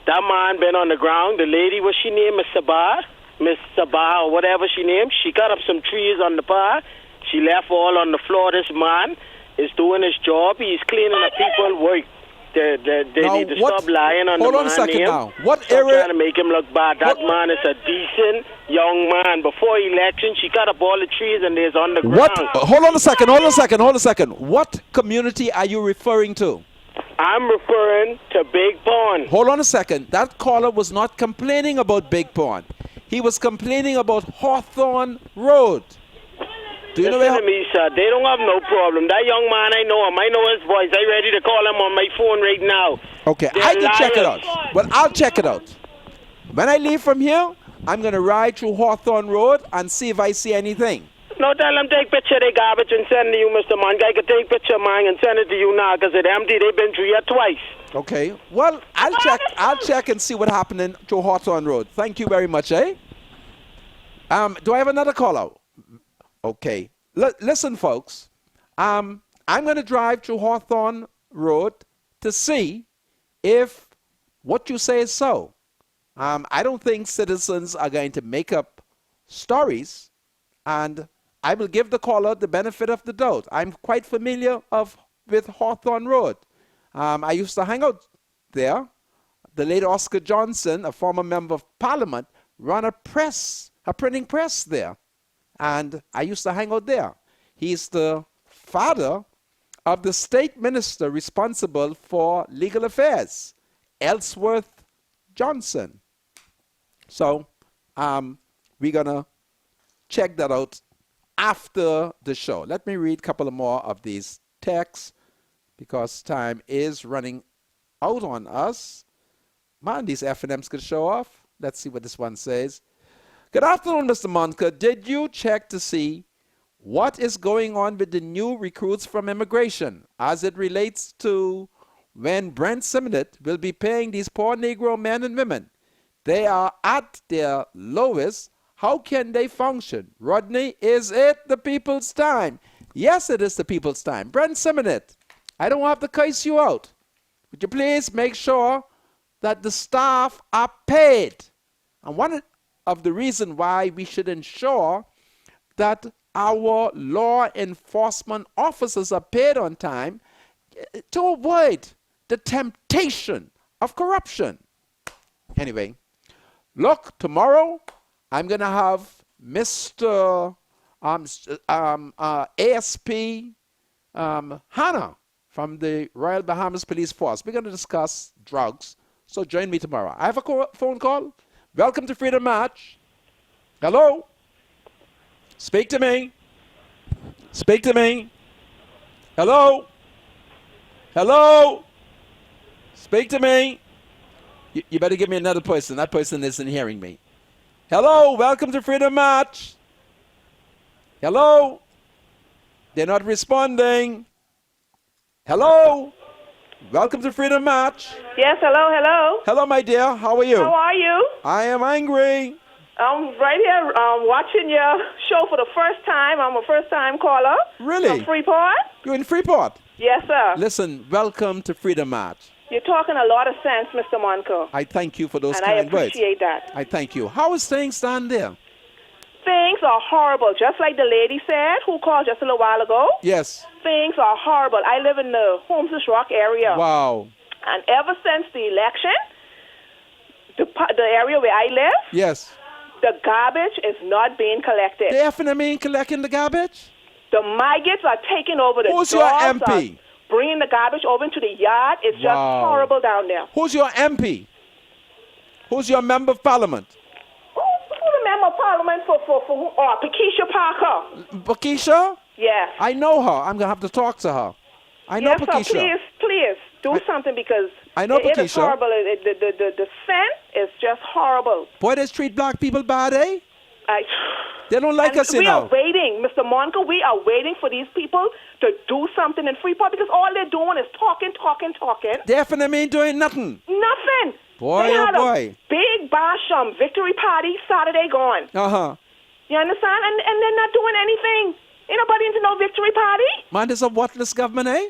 That man been on the ground. The lady, what's she named? Miss Sabah, or whatever she named. She cut up some trees on the path. She left all on the floor. This man is doing his job. He's cleaning the people work. They need to stop lying on the man. Hold on a second name. now. What Stop area? trying to make him look bad. That man is a decent young man. Before election, she cut up all the trees and there's on the ground. What? Hold on a second. What community are you referring to? I'm referring to Big Pond. Hold on a second. That caller was not complaining about Big Pond. He was complaining about Hawthorne Road. Do you know Listen to me, sir. They don't have no problem. That young man, I know him. I know his voice. I'm ready to call him on my phone right now. Okay, They're I can check it liars. out. Well, I'll check it out. When I leave from here, I'm going to ride through Hawthorne Road and see if I see anything. No, tell them take picture of their garbage and send it to you, Mr. Monk. I can take picture of mine and send it to you now because it's empty. They've been through here twice. Okay. Well, I'll check and see what happened in through Hawthorne Road. Thank you very much, eh? Do I have another caller? Okay. Listen, folks. I'm going to drive through Hawthorne Road to see if what you say is so. I don't think citizens are going to make up stories, and I will give the caller the benefit of the doubt. I'm quite familiar with Hawthorne Road. I used to hang out there. The late Oscar Johnson, a former member of Parliament, ran a printing press there. And I used to hang out there. He's the father of the state minister responsible for legal affairs, Ellsworth Johnson. So we're going to check that out after the show. Let me read a couple of more of these texts because time is running out on us. Man, these F&Ms could show off. Let's see what this one says. Good afternoon, Mr. Monka. Did you check to see what is going on with the new recruits from immigration as it relates to when Brent Simmons will be paying these poor Negro men and women? They are at their lowest. How can they function? Rodney, is it the people's time? Yes, it is the people's time. Brent Simmons, I don't have to curse you out. Would you please make sure that the staff are paid? And one of the reasons why we should ensure that our law enforcement officers are paid on time to avoid the temptation of corruption. Anyway, look, tomorrow I'm going to have Mr. ASP Hannah from the Royal Bahamas Police Force. We're going to discuss drugs. So join me tomorrow. I have a phone call. Welcome to Freedom March. Hello? Speak to me. Speak to me. Hello? Hello? Speak to me. You better give me another person. That person isn't hearing me. Hello? Welcome to Freedom March. Hello? They're not responding. Hello? Welcome to Freedom March. Yes, hello. Hello, my dear. How are you? How are you? I am angry. I'm right here watching your show for the first time. I'm a first-time caller. Really? From Freeport. You're in Freeport? Yes, sir. Listen, welcome to Freedom March. You're talking a lot of sense, Mr. Monco. I thank you for those and kind words. I appreciate that. I thank you. How is things down there? Things are horrible, just like the lady said who called just a little while ago. Yes. Things are horrible. I live in the Holmes Rock area. Wow. And ever since the election, the area where I live, yes, the garbage is not being collected. The FNM ain't collecting the garbage? The maggots are taking over the Who's your MP? Bringing the garbage over into the yard. It's just horrible down there. Who's your MP? Who's your member of parliament? Who's the member of parliament for Pakeisha Parker? Pakeisha? Yes. I know her. I'm going to have to talk to her. I know Pakeisha. Sir, please do something because I know it is Pakeisha. horrible. The scent is just horrible. Boy, they treat black people bad, eh? They don't like us, We are waiting, Mr. Monco. We are waiting for these people to do something in Freeport because all they're doing is talking. The FNM ain't doing nothing. Nothing. Boy, they had boy. A big bash victory party Saturday gone. Uh-huh. You understand? And they're not doing anything. Ain't nobody into no victory party. Man, this is a worthless government, eh?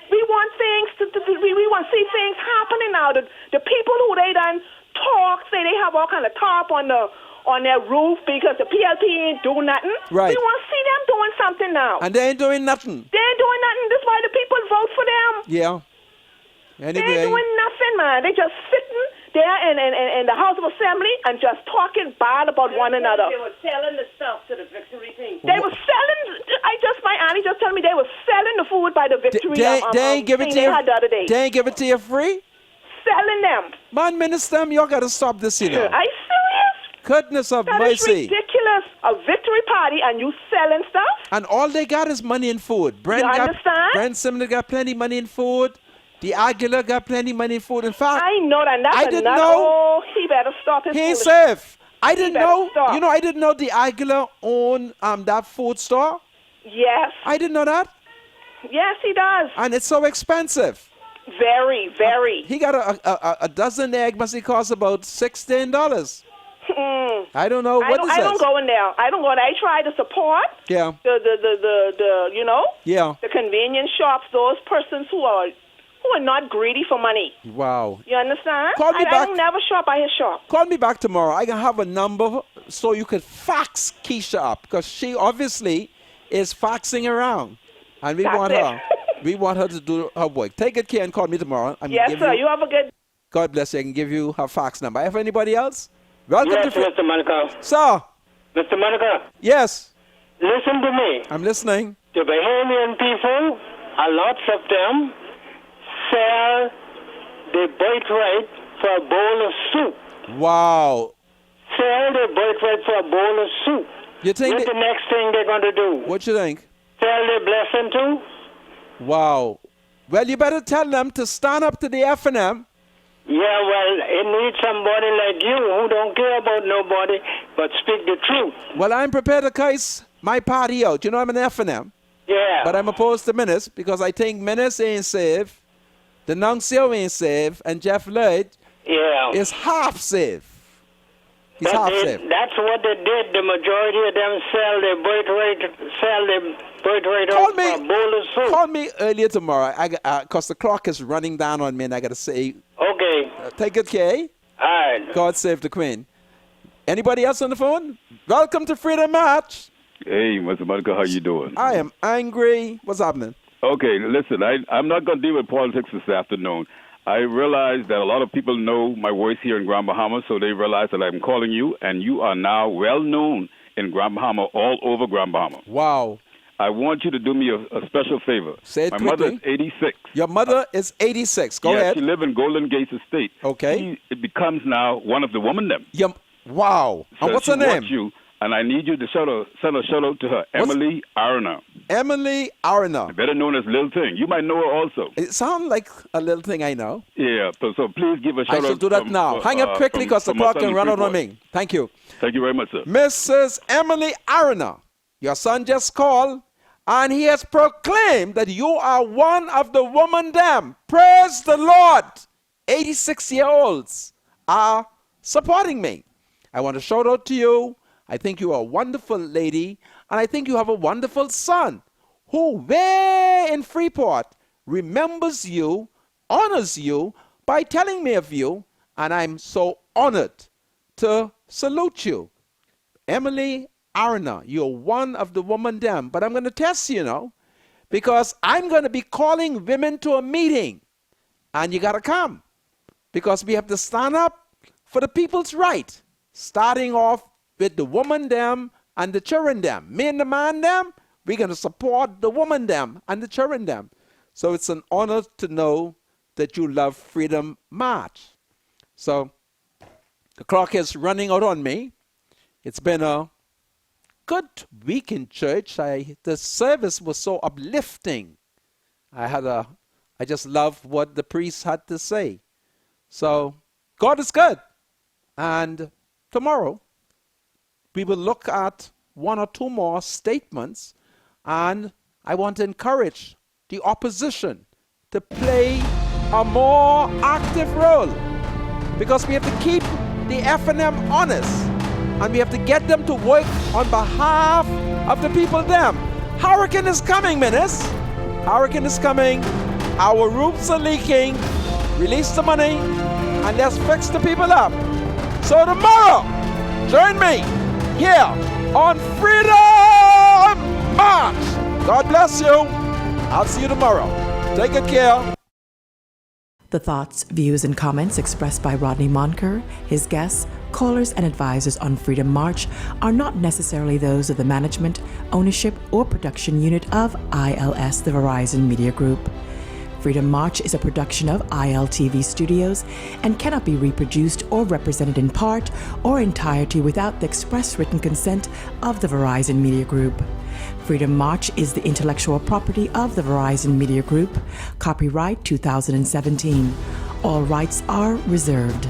We want things we want to see things happening now. The people who they done talk, say they have all kind of tarp on their roof because the PLP ain't doing nothing. Right. We want to see them doing something now. And they ain't doing nothing. They ain't doing nothing. That's why the people vote for them. Yeah. Anyway. They ain't doing nothing, man. They just sitting there in the House of Assembly and just talking bad about one another. They were selling the stuff to the victory team. They were selling. My auntie just told me they were selling the food by the victory. They ain't give it to you. The other day. They ain't give it to you free. Selling them. Man, minister, y'all gotta stop this, you know. Are you serious? Goodness of that mercy. Is ridiculous. A victory party and you selling stuff? And all they got is money and food. You understand? Brent Sumner got plenty money and food. The Aguilar got plenty money and food. In fact, I know that. That's I didn't another, know. Oh, he better stop his He ain't foolishness. safe. I didn't know. Stop. You know, I didn't know the Aguilar owned that food store. Yes. I didn't know that. Yes, he does. And it's so expensive. Very, very. He got a dozen egg must cost about $16. I don't know what is I don't go in there. I don't go in there. I try to support the you know, yeah, the convenience shops, those persons who are not greedy for money. Wow. You understand? Call me back. I don't never shop at his shop. Call me back tomorrow. I can have a number so you could fax Keisha up because she obviously is faxing around. And we want her to do her work. Take good care and call me tomorrow. Yes, sir. You have a good. God bless you. I can give you her fax number. If anybody else? Welcome yes, to Mr. Monica. Sir. Mr. Monica. Yes. Listen to me. I'm listening. The Bahamian people, a lots of them, sell the birthright for a bowl of soup. Wow. Sell the birthright for a bowl of soup. You think what's the next thing they're going to do? What you think? Sell their blessing too? Wow. Well, you better tell them to stand up to the FNM. Yeah, well, it needs somebody like you who don't care about nobody but speak the truth. Well, I'm prepared to curse my party out. You know I'm an FNM. Yeah. But I'm opposed to Menace because I think Menace ain't safe, the Nuncio ain't safe, and Jeff Lloyd is half safe. He's half safe. That's what they did. The majority of them sell their birthright out for a bowl of soup. Call me earlier tomorrow because the clock is running down on me and I got to say. Okay. Take good care. All right. God save the Queen. Anybody else on the phone? Welcome to Freedom March. Hey, Mr. Monica, how you doing? I am angry. What's happening? Okay, listen, I'm not going to deal with politics this afternoon. I realize that a lot of people know my voice here in Grand Bahama, so they realize that I'm calling you, and you are now well known in Grand Bahama, all over Grand Bahama. Wow. I want you to do me a special favor. Say it My quickly. mother is 86. Your mother is 86. Go ahead. She lives in Golden Gates Estate. Okay. It becomes now one of the women them. Wow. And what's her name? You, and I need you to send a shout out to her, Emily Arna. Emily Arna. Better known as Lil Thing. You might know her also. It sounds like a little thing I know. Yeah, so please give a shout out. I shall do that now. Hang up quickly because the clock can run out on me. Thank you. Thank you very much, sir. Mrs. Emily Arna, your son just called, and he has proclaimed that you are one of the woman them. Praise the Lord. 86-year-olds are supporting me. I want to shout out to you. I think you are a wonderful lady, and I think you have a wonderful son who, way in Freeport, remembers you, honors you by telling me of you, and I'm so honored to salute you. Emily Arna, you're one of the woman them, but I'm going to test you now, because I'm going to be calling women to a meeting, and you got to come, because we have to stand up for the people's right, starting off with the woman them and the children them. Me and the man them, we're going to support the woman them and the children them. So it's an honor to know that you love Freedom March. So the clock is running out on me. It's been a good week in church. The service was so uplifting. I just loved what the priest had to say. So God is good. And tomorrow, we will look at one or two more statements, and I want to encourage the opposition to play a more active role, because we have to keep the F&M honest, and we have to get them to work on behalf of the people them. Hurricane is coming, Menace. Hurricane is coming. Our roofs are leaking. Release the money, and let's fix the people up. So tomorrow, join me here on Freedom March. God bless you. I'll see you tomorrow. Take good care. The thoughts, views, and comments expressed by Rodney Monker, his guests, callers, and advisors on Freedom March are not necessarily those of the management, ownership, or production unit of ILS, the Verizon Media Group. Freedom March is a production of ILTV Studios and cannot be reproduced or represented in part or entirety without the express written consent of the Verizon Media Group. Freedom March is the intellectual property of the Verizon Media Group. Copyright 2017. All rights are reserved.